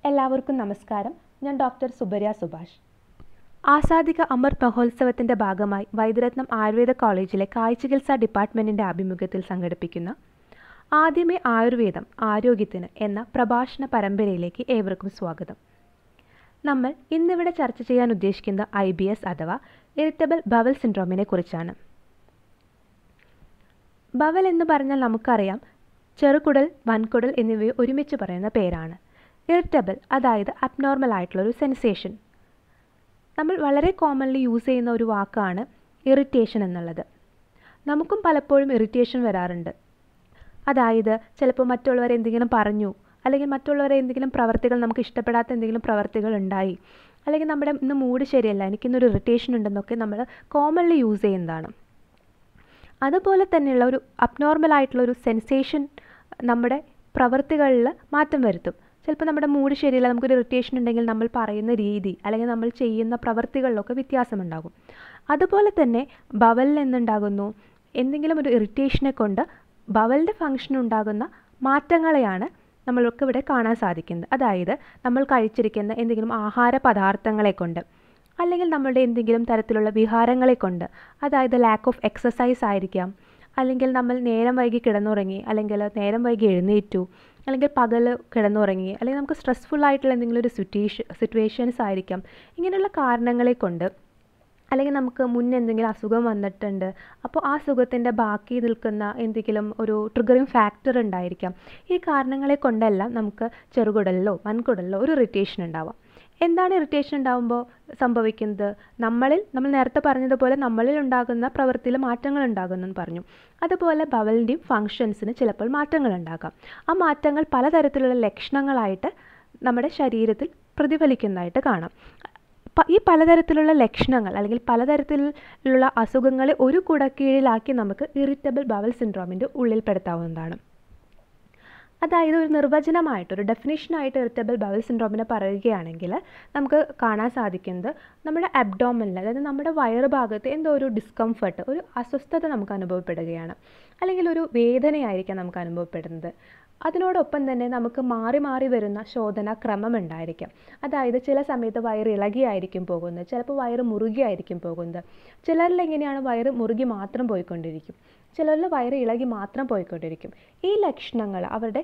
എല്ലാവർക്കും നമസ്കാരം. ഞാൻ ഡോക്ടർ സുബര്യ സുഭാഷ്. ആസാദിക അമൃത് മഹോത്സവത്തിൻ്റെ ഭാഗമായി വൈദ്യരത്നം ആയുർവേദ കോളേജിലെ കാഴ്ചചികിത്സാ ഡിപ്പാർട്ട്മെൻറ്റിൻ്റെ ആഭിമുഖ്യത്തിൽ സംഘടിപ്പിക്കുന്ന ആദ്യമേ ആയുർവേദം ആരോഗ്യത്തിന് എന്ന പ്രഭാഷണ പരമ്പരയിലേക്ക് ഏവർക്കും സ്വാഗതം. നമ്മൾ ഇന്നിവിടെ ചർച്ച ചെയ്യാൻ ഉദ്ദേശിക്കുന്ന IBS അഥവാ ഇറിറ്റബിൾ ബവൽ സിൻഡ്രോമിനെ കുറിച്ചാണ്. ബവൽ എന്ന് പറഞ്ഞാൽ നമുക്കറിയാം, ചെറുകുടൽ, വൻകുടൽ എന്നിവയെ ഒരുമിച്ച് പറയുന്ന പേരാണ്. ഇറിറ്റബിൾ അതായത് അബ്നോർമൽ ആയിട്ടുള്ളൊരു സെൻസേഷൻ. നമ്മൾ വളരെ കോമൺലി യൂസ് ചെയ്യുന്ന ഒരു വാക്കാണ് ഇറിറ്റേഷൻ എന്നുള്ളത്. നമുക്കും പലപ്പോഴും ഇറിറ്റേഷൻ വരാറുണ്ട്. അതായത് ചിലപ്പോൾ മറ്റുള്ളവരെ എന്തെങ്കിലും പറഞ്ഞു, അല്ലെങ്കിൽ മറ്റുള്ളവരെ എന്തെങ്കിലും പ്രവർത്തികൾ നമുക്ക് ഇഷ്ടപ്പെടാത്ത എന്തെങ്കിലും പ്രവർത്തികൾ ഉണ്ടായി, അല്ലെങ്കിൽ നമ്മുടെ ഇന്ന് മൂഡ് ശരിയല്ല, എനിക്കിന്നൊരു ഇറിറ്റേഷൻ ഉണ്ടെന്നൊക്കെ നമ്മൾ കോമൺലി യൂസ് ചെയ്യുന്നതാണ്. അതുപോലെ തന്നെയുള്ള ഒരു അബ്നോർമൽ ആയിട്ടുള്ളൊരു സെൻസേഷൻ നമ്മുടെ പ്രവർത്തികളിൽ മാറ്റം വരുത്തും. ചിലപ്പോൾ നമ്മുടെ മൂഡ് ശരിയല്ല, നമുക്കൊരു ഇറിറ്റേഷൻ ഉണ്ടെങ്കിൽ നമ്മൾ പറയുന്ന രീതി അല്ലെങ്കിൽ നമ്മൾ ചെയ്യുന്ന പ്രവർത്തികളിലൊക്കെ വ്യത്യാസമുണ്ടാകും. അതുപോലെ തന്നെ ബവലിൽ നിന്നുണ്ടാകുന്നു എന്തെങ്കിലും ഒരു ഇറിറ്റേഷനെ കൊണ്ട് ബവലിൻ്റെ ഫങ്ഷൻ ഉണ്ടാകുന്ന മാറ്റങ്ങളെയാണ് നമ്മൾക്ക് ഇവിടെ കാണാൻ സാധിക്കുന്നത്. അതായത് നമ്മൾ കഴിച്ചിരിക്കുന്ന എന്തെങ്കിലും ആഹാര പദാർത്ഥങ്ങളെ കൊണ്ട്, അല്ലെങ്കിൽ നമ്മളുടെ എന്തെങ്കിലും തരത്തിലുള്ള വിഹാരങ്ങളെ കൊണ്ട്, അതായത് ലാക്ക് ഓഫ് എക്സസൈസ് ആയിരിക്കാം, അല്ലെങ്കിൽ നമ്മൾ നേരം വൈകി കിടന്നുറങ്ങി, അല്ലെങ്കിൽ നേരം വൈകി എഴുന്നേറ്റു, അല്ലെങ്കിൽ പകൽ കിടന്നുറങ്ങി, അല്ലെങ്കിൽ നമുക്ക് സ്ട്രെസ്ഫുൾ ആയിട്ടുള്ള എന്തെങ്കിലും ഒരു സിറ്റുവേഷൻസ് ആയിരിക്കാം. ഇങ്ങനെയുള്ള കാരണങ്ങളെ കൊണ്ട്, അല്ലെങ്കിൽ നമുക്ക് മുന്നേ എന്തെങ്കിലും അസുഖം വന്നിട്ടുണ്ട്, അപ്പോൾ ആ സുഖത്തിൻ്റെ ബാക്കി നിൽക്കുന്ന എന്തെങ്കിലും ഒരു ട്രിഗറിങ് ഫാക്ടർ ഉണ്ടായിരിക്കാം. ഈ കാരണങ്ങളെ കൊണ്ടെല്ലാം നമുക്ക് ചെറുകുടലിലോ വൻകുടലിലോ ഒരു ഇറിറ്റേഷൻ ഉണ്ടാവാം. എന്താണ് ഇറിറ്റേഷൻ ഉണ്ടാകുമ്പോൾ സംഭവിക്കുന്നത്? നമ്മൾ നേരത്തെ പറഞ്ഞതുപോലെ നമ്മളിൽ ഉണ്ടാകുന്ന പ്രവൃത്തിയിൽ മാറ്റങ്ങൾ ഉണ്ടാകുമെന്ന് പറഞ്ഞു. അതുപോലെ ബവലിൻ്റെയും ഫങ്ഷൻസിന് ചിലപ്പോൾ മാറ്റങ്ങൾ ഉണ്ടാകാം. ആ മാറ്റങ്ങൾ പലതരത്തിലുള്ള ലക്ഷണങ്ങളായിട്ട് നമ്മുടെ ശരീരത്തിൽ പ്രതിഫലിക്കുന്നതായിട്ട് കാണാം. ഈ പലതരത്തിലുള്ള ലക്ഷണങ്ങൾ അല്ലെങ്കിൽ പലതരത്തിലുള്ള അസുഖങ്ങളെ ഒരു കുടക്കീഴിലാക്കി നമുക്ക് ഇറിറ്റബിൾ ബവൽ സിൻഡ്രോമിൻ്റെ ഉള്ളിൽപ്പെടുത്താവുന്നതാണ്. അതായത് ഒരു നിർവചനമായിട്ട്, ഒരു ഡെഫിനിഷനായിട്ട് ഇറിറ്റബിൾ ബവൽ സിൻഡ്രോമിനെ പറയുകയാണെങ്കിൽ നമുക്ക് കാണാൻ സാധിക്കുന്നത് നമ്മുടെ അബ്ഡോമിനിൽ, അതായത് നമ്മുടെ വയറ് ഭാഗത്ത് എന്തോ ഒരു ഡിസ്കംഫർട്ട്, ഒരു അസ്വസ്ഥത നമുക്ക് അനുഭവപ്പെടുകയാണ്, അല്ലെങ്കിൽ ഒരു വേദനയായിരിക്കാം നമുക്ക് അനുഭവപ്പെടുന്നത്. അതിനോടൊപ്പം തന്നെ നമുക്ക് മാറി മാറി വരുന്ന ശോധന ക്രമം ഉണ്ടായിരിക്കാം. അതായത് ചില സമയത്ത് വയറ് ഇളകിയായിരിക്കും പോകുന്നത്, ചിലപ്പോൾ വയറ് മുറുകിയായിരിക്കും പോകുന്നത്. ചിലരിൽ എങ്ങനെയാണ് വയറ് മുറുകി മാത്രം പോയിക്കൊണ്ടിരിക്കും, ചിലരിൽ വയറ് ഇളകി മാത്രം പോയിക്കൊണ്ടിരിക്കും. ഈ ലക്ഷണങ്ങൾ അവരുടെ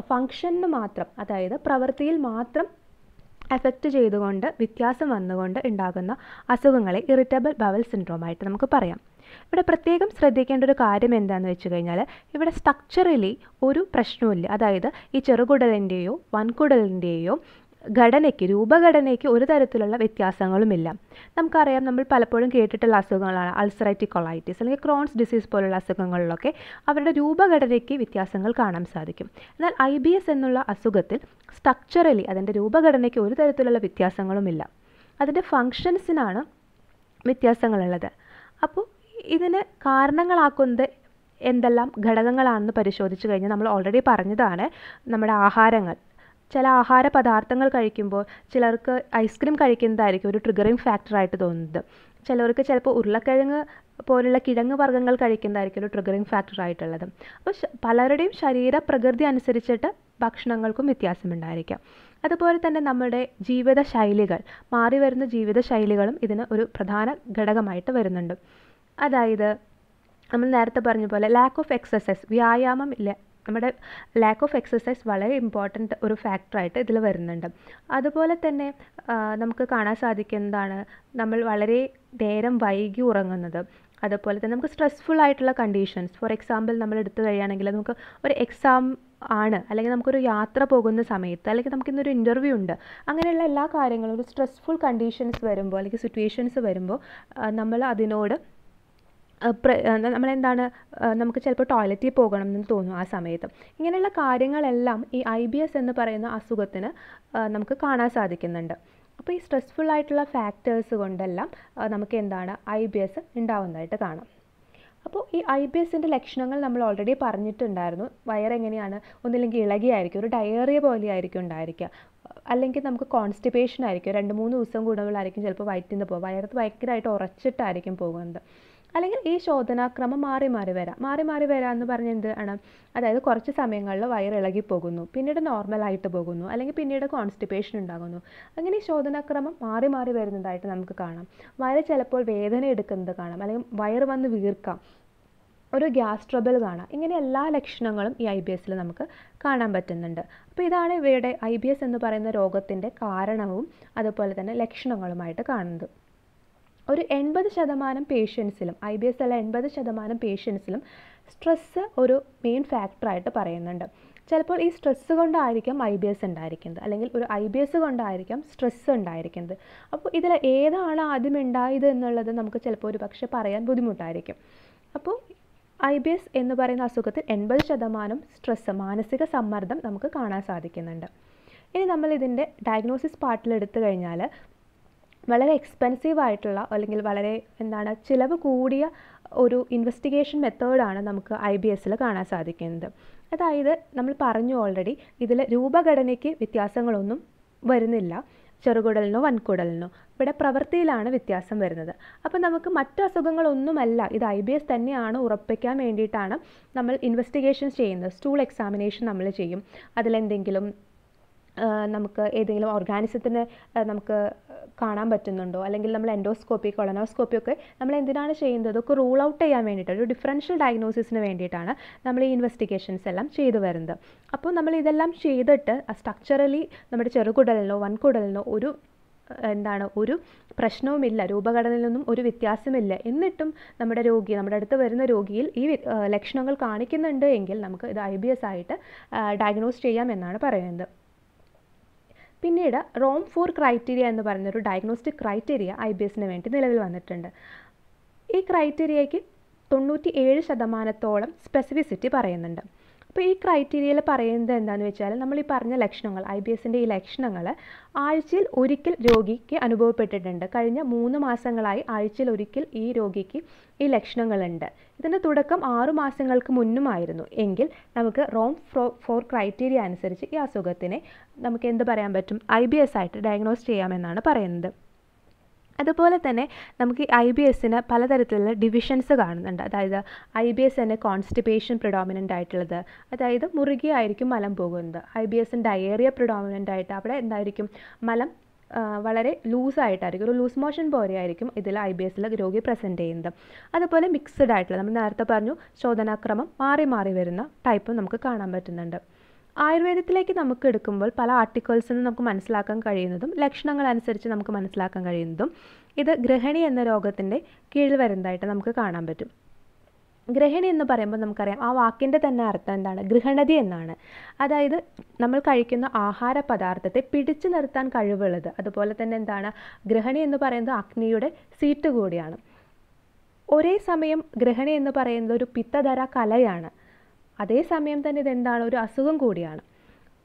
ഫങ്ഷന് മാത്രം, അതായത് പ്രവൃത്തിയിൽ മാത്രം എഫക്റ്റ് ചെയ്തുകൊണ്ട് വ്യത്യാസം വന്നുകൊണ്ട് ഉണ്ടാകുന്ന അസുഖങ്ങളെ ഇറിറ്റബിൾ ബവൽ സിൻഡ്രോമായിട്ട് നമുക്ക് പറയാം. ഇവിടെ പ്രത്യേകം ശ്രദ്ധിക്കേണ്ട ഒരു കാര്യം എന്താണെന്ന് വെച്ച് കഴിഞ്ഞാൽ, ഇവിടെ സ്ട്രക്ചറലി ഒരു പ്രശ്നവുമില്ല. അതായത് ഈ ചെറുകുടലിൻ്റെയോ വൻകുടലിൻ്റെയോ രൂപഘടനയ്ക്ക് ഒരു തരത്തിലുള്ള വ്യത്യാസങ്ങളുമില്ല. നമുക്കറിയാം, നമ്മൾ പലപ്പോഴും കേട്ടിട്ടുള്ള അസുഖങ്ങളാണ് അൾസറേറ്റീവ് കൊളൈറ്റിസ് അല്ലെങ്കിൽ ക്രോൺസ് ഡിസീസ് പോലുള്ള അസുഖങ്ങളിലൊക്കെ അവരുടെ രൂപഘടനയ്ക്ക് വ്യത്യാസങ്ങൾ കാണാൻ സാധിക്കും. എന്നാൽ IBS എന്നുള്ള അസുഖത്തിൽ സ്ട്രക്ചറലി അതിൻ്റെ രൂപഘടനയ്ക്ക് ഒരു തരത്തിലുള്ള വ്യത്യാസങ്ങളുമില്ല. അതിൻ്റെ ഫങ്ഷൻസിനാണ് വ്യത്യാസങ്ങളുള്ളത്. അപ്പോൾ ഇതിന് കാരണങ്ങളാക്കുന്നത് എന്തെല്ലാം ഘടകങ്ങളാണെന്ന് പരിശോധിച്ച് കഴിഞ്ഞാൽ നമ്മൾ ഓൾറെഡി പറഞ്ഞതാണ്, നമ്മുടെ ആഹാരങ്ങൾ. ചില ആഹാര പദാർത്ഥങ്ങൾ കഴിക്കുമ്പോൾ ചിലർക്ക് ഐസ്ക്രീം കഴിക്കുന്നതായിരിക്കും ഒരു ട്രിഗറിങ് ഫാക്ടറായിട്ട് തോന്നുന്നത്. ചിലർക്ക് ചിലപ്പോൾ ഉരുളക്കിഴങ്ങ് പോലുള്ള കിഴങ്ങ് വർഗ്ഗങ്ങൾ കഴിക്കുന്നതായിരിക്കും ഒരു ട്രിഗറിങ് ഫാക്ടറായിട്ടുള്ളത്. അപ്പോൾ പലരുടെയും ശരീര പ്രകൃതി അനുസരിച്ചിട്ട് ഭക്ഷണങ്ങൾക്കും വ്യത്യാസമുണ്ടായിരിക്കാം. അതുപോലെ തന്നെ നമ്മുടെ ജീവിതശൈലികൾ, മാറി വരുന്ന ജീവിതശൈലികളും ഇതിന് ഒരു പ്രധാന ഘടകമായിട്ട് വരുന്നുണ്ട്. അതായത് നമ്മൾ നേരത്തെ പറഞ്ഞ പോലെ ലാക്ക് ഓഫ് എക്സസൈസ്, വ്യായാമം ഇല്ല, നമ്മുടെ ലാക്ക് ഓഫ് എക്സസൈസ് വളരെ ഇമ്പോർട്ടൻ്റ് ഒരു ഫാക്ടറായിട്ട് ഇതിൽ വരുന്നുണ്ട്. അതുപോലെ തന്നെ നമുക്ക് കാണാൻ സാധിക്കുന്നതാണ് നമ്മൾ വളരെ നേരം വൈകി ഉറങ്ങുന്നത്. അതുപോലെ തന്നെ നമുക്ക് സ്ട്രെസ്ഫുൾ ആയിട്ടുള്ള കണ്ടീഷൻസ്, ഫോർ എക്സാമ്പിൾ നമ്മൾ എടുത്തു കഴിയുകയാണെങ്കിൽ നമുക്ക് ഒരു എക്സാം ആണ്, അല്ലെങ്കിൽ നമുക്കൊരു യാത്ര പോകുന്ന സമയത്ത്, അല്ലെങ്കിൽ നമുക്കിന്നൊരു ഇൻ്റർവ്യൂ ഉണ്ട്, അങ്ങനെയുള്ള എല്ലാ കാര്യങ്ങളും ഒരു സ്ട്രെസ്ഫുൾ കണ്ടീഷൻസ് വരുമ്പോൾ അല്ലെങ്കിൽ സിറ്റുവേഷൻസ് വരുമ്പോൾ നമ്മൾ അതിനോട് നമ്മളെന്താണ്, നമുക്ക് ചിലപ്പോൾ ടോയ്ലറ്റിൽ പോകണം എന്ന് തോന്നും ആ സമയത്ത്. ഇങ്ങനെയുള്ള കാര്യങ്ങളെല്ലാം ഈ IBS എന്ന് പറയുന്ന അസുഖത്തിന് നമുക്ക് കാണാൻ സാധിക്കുന്നുണ്ട്. അപ്പോൾ ഈ സ്ട്രെസ്ഫുൾ ആയിട്ടുള്ള ഫാക്ടേഴ്സ് കൊണ്ടെല്ലാം നമുക്ക് എന്താണ് IBS ഉണ്ടാവുന്നതായിട്ട് കാണാം. അപ്പോൾ ഈ IBSൻ്റെ ലക്ഷണങ്ങൾ നമ്മൾ ഓൾറെഡി പറഞ്ഞിട്ടുണ്ടായിരുന്നു. വയറെങ്ങനെയാണ്, ഒന്നില്ലെങ്കിൽ ഇളകിയായിരിക്കും, ഒരു ഡയറിയ പോലെയായിരിക്കും ഉണ്ടായിരിക്കുക, അല്ലെങ്കിൽ നമുക്ക് കോൺസ്റ്റിപ്പേഷൻ ആയിരിക്കും, 2-3 ദിവസം കൂടുമ്പോഴായിരിക്കും ചിലപ്പോൾ വയറ്റിൽ നിന്ന് പോകുക, വയറ് ഭയങ്കരമായിട്ട് ഉറച്ചിട്ടായിരിക്കും പോകുന്നത്. അല്ലെങ്കിൽ ഈ ശോധനാക്രമം മാറി മാറി വരാം എന്ന് പറഞ്ഞാൽ എന്ത് ആണ്, അതായത് കുറച്ച് സമയങ്ങളിൽ വയറ് ഇളകി പോകുന്നു, പിന്നീട് നോർമലായിട്ട് പോകുന്നു, അല്ലെങ്കിൽ പിന്നീട് കോൺസ്റ്റിപ്പേഷൻ ഉണ്ടാകുന്നു. അങ്ങനെ ഈ ശോധനാക്രമം മാറി മാറി വരുന്നതായിട്ട് നമുക്ക് കാണാം. വയറ് ചിലപ്പോൾ വേദന എടുക്കുന്നത് കാണാം, അല്ലെങ്കിൽ വയറ് വന്ന് വീർക്കാം, ഒരു ഗ്യാസ് ട്രബിൾ കാണാം. ഇങ്ങനെ എല്ലാ ലക്ഷണങ്ങളും ഈ IBS നമുക്ക് കാണാൻ പറ്റുന്നുണ്ട്. അപ്പോൾ ഇതാണ് ഇവയുടെ IBS എന്ന് പറയുന്ന രോഗത്തിൻ്റെ കാരണവും അതുപോലെ തന്നെ ലക്ഷണങ്ങളുമായിട്ട് കാണുന്നത്. ഒരു 80% പേഷ്യൻസിലും IBS ഉള്ള 80% പേഷ്യൻസിലും സ്ട്രെസ്സ് ഒരു മെയിൻ ഫാക്ടറായിട്ട് പറയുന്നുണ്ട്. ചിലപ്പോൾ ഈ സ്ട്രെസ്സ് കൊണ്ടായിരിക്കാം IBS ഉണ്ടായിരിക്കുന്നത്, അല്ലെങ്കിൽ ഒരു IBS കൊണ്ടായിരിക്കാം സ്ട്രെസ്സ് ഉണ്ടായിരിക്കുന്നത്. അപ്പോൾ ഇതിൽ ഏതാണ് ആദ്യം ഉണ്ടായത് എന്നുള്ളത് നമുക്ക് ചിലപ്പോൾ ഒരു പക്ഷേ പറയാൻ ബുദ്ധിമുട്ടായിരിക്കും. അപ്പോൾ IBS എന്ന് പറയുന്ന അസുഖത്തിൽ 80% സ്ട്രെസ്സ്, മാനസിക സമ്മർദ്ദം നമുക്ക് കാണാൻ സാധിക്കുന്നുണ്ട്. ഇനി നമ്മൾ ഇതിൻ്റെ ഡയഗ്നോസിസ് പാർട്ടിൽ എടുത്തു കഴിഞ്ഞാൽ വളരെ എക്സ്പെൻസീവ് ആയിട്ടുള്ള അല്ലെങ്കിൽ വളരെ ചിലവ് കൂടിയ ഒരു ഇൻവെസ്റ്റിഗേഷൻ മെത്തേഡാണ് നമുക്ക് IBSൽ കാണാൻ സാധിക്കുന്നത്. അതായത് നമ്മൾ പറഞ്ഞു ഓൾറെഡി, ഇതിൽ രൂപഘടനയ്ക്ക് വ്യത്യാസങ്ങളൊന്നും വരുന്നില്ല, ചെറുകുടലിനോ വൻകുടലിനോ. ഇവിടെ പ്രവൃത്തിയിലാണ് വ്യത്യാസം വരുന്നത്. അപ്പോൾ നമുക്ക് മറ്റു അസുഖങ്ങളൊന്നുമല്ല, ഇത് IBS തന്നെയാണ് ഉറപ്പിക്കാൻ വേണ്ടിയിട്ടാണ് നമ്മൾ ഇൻവെസ്റ്റിഗേഷൻസ് ചെയ്യുന്നത്. സ്റ്റൂൾ എക്സാമിനേഷൻ നമ്മൾ ചെയ്യും. അതിലെന്തെങ്കിലും നമുക്ക് ഏതെങ്കിലും ഓർഗാനിസത്തിന് നമുക്ക് കാണാൻ പറ്റുന്നുണ്ടോ, അല്ലെങ്കിൽ നമ്മൾ എൻഡോസ്കോപ്പി, കൊളനോസ്കോപ്പി ഒക്കെ നമ്മൾ എന്തിനാണ് ചെയ്യുന്നത്, അതൊക്കെ റൂൾ ഔട്ട് ചെയ്യാൻ വേണ്ടിയിട്ട്, ഒരു ഡിഫറൻഷ്യൽ ഡയഗ്നോസിസിന് വേണ്ടിയിട്ടാണ് നമ്മൾ ഈ ഇൻവെസ്റ്റിഗേഷൻസ് എല്ലാം ചെയ്തു വരുന്നത്. അപ്പോൾ നമ്മൾ ഇതെല്ലാം ചെയ്തിട്ട് സ്ട്രക്ചറലി നമ്മുടെ ചെറുകുടലിനോ വൻകുടലിനോ ഒരു പ്രശ്നവുമില്ല, രൂപഘടനയിലൊന്നും ഒരു വ്യത്യാസമില്ല, എന്നിട്ടും നമ്മുടെ അടുത്ത് വരുന്ന രോഗിയിൽ ഈ ലക്ഷണങ്ങൾ കാണിക്കുന്നുണ്ട് എങ്കിൽ നമുക്ക് ഇത് IBS ആയിട്ട് ഡയഗ്നോസ് ചെയ്യാം എന്നാണ് പറയുന്നത്. പിന്നീട് ROM4 ക്രൈറ്റീരിയ എന്ന് പറയുന്നൊരു ഡയഗ്നോസ്റ്റിക് ക്രൈറ്റീരിയ IBSന് വേണ്ടി നിലവിൽ വന്നിട്ടുണ്ട്. ഈ ക്രൈറ്റീരിയയ്ക്ക് 97% സ്പെസിഫിസിറ്റി പറയുന്നുണ്ട്. അപ്പോൾ ഈ ക്രൈറ്റീരിയയിൽ പറയുന്നത് എന്താണെന്ന് വെച്ചാൽ, നമ്മൾ ഈ പറഞ്ഞ ലക്ഷണങ്ങൾ, IBSൻ്റെ ഈ ലക്ഷണങ്ങൾ ആഴ്ചയിൽ ഒരിക്കൽ രോഗിക്ക് അനുഭവപ്പെട്ടിട്ടുണ്ട്. കഴിഞ്ഞ 3 മാസങ്ങളായി ആഴ്ചയിൽ ഒരിക്കൽ ഈ രോഗിക്ക് ഈ ലക്ഷണങ്ങളുണ്ട്. ഇതിൻ്റെ തുടക്കം 6 മാസങ്ങൾക്ക് മുന്നുമായിരുന്നു എങ്കിൽ നമുക്ക് ROM4 ക്രൈറ്റീരിയ അനുസരിച്ച് ഈ അസുഖത്തിനെ നമുക്ക് എന്ത് പറയാൻ പറ്റും, IBS ആയിട്ട് ഡയഗ്നോസ് ചെയ്യാമെന്നാണ് പറയുന്നത്. അതുപോലെ തന്നെ നമുക്ക് ഈ IBSന് പലതരത്തിലുള്ള ഡിവിഷൻസ് കാണുന്നുണ്ട്. അതായത് IBS തന്നെ കോൺസ്റ്റിപ്പേഷൻ പ്രിഡോമിനൻ്റ് ആയിട്ടുള്ളത്, അതായത് മുറുകിയായിരിക്കും മലം പോകുന്നത്. IBSന് ഡയേറിയ പ്രിഡോമിനൻ്റ് ആയിട്ട്, അവിടെ എന്തായിരിക്കും, മലം വളരെ ലൂസായിട്ടായിരിക്കും, ഒരു ലൂസ് മോഷൻ പോലെയായിരിക്കും ഇതിൽ IBSൽ രോഗി പ്രസൻറ്റ് ചെയ്യുന്നത്. അതുപോലെ മിക്സ്ഡ് ആയിട്ടുള്ള, നമ്മൾ നേരത്തെ പറഞ്ഞു ശോധനാക്രമം മാറി മാറി വരുന്ന ടൈപ്പ് നമുക്ക് കാണാൻ പറ്റുന്നുണ്ട്. ആയുർവേദത്തിലേക്ക് നമുക്ക് എടുക്കുമ്പോൾ പല ആർട്ടിക്കിൾസിൽ നിന്ന് നമുക്ക് മനസ്സിലാക്കാൻ കഴിയുന്നതും ലക്ഷണങ്ങൾ അനുസരിച്ച് നമുക്ക് മനസ്സിലാക്കാൻ കഴിയുന്നതും ഇത് ഗൃഹിണി എന്ന രോഗത്തിൻ്റെ കീഴിൽ വരുന്നതായിട്ട് നമുക്ക് കാണാൻ പറ്റും. ഗൃഹിണി എന്ന് പറയുമ്പോൾ നമുക്കറിയാം, ആ വാക്കിൻ്റെ തന്നെ അർത്ഥം എന്താണ്, ഗൃഹണതി എന്നാണ്. അതായത് നമ്മൾ കഴിക്കുന്ന ആഹാര പദാർത്ഥത്തെ പിടിച്ചു നിർത്താൻ കഴിവുള്ളത്. അതുപോലെ തന്നെ ഗൃഹിണി എന്ന് പറയുന്നത് അഗ്നിയുടെ സീറ്റ് കൂടിയാണ്. ഒരേ സമയം ഗൃഹിണി എന്ന് പറയുന്നത് ഒരു പിത്തധര കലയാണ്, അതേസമയം തന്നെ ഇതെന്താണ്, ഒരു അസുഖം കൂടിയാണ്.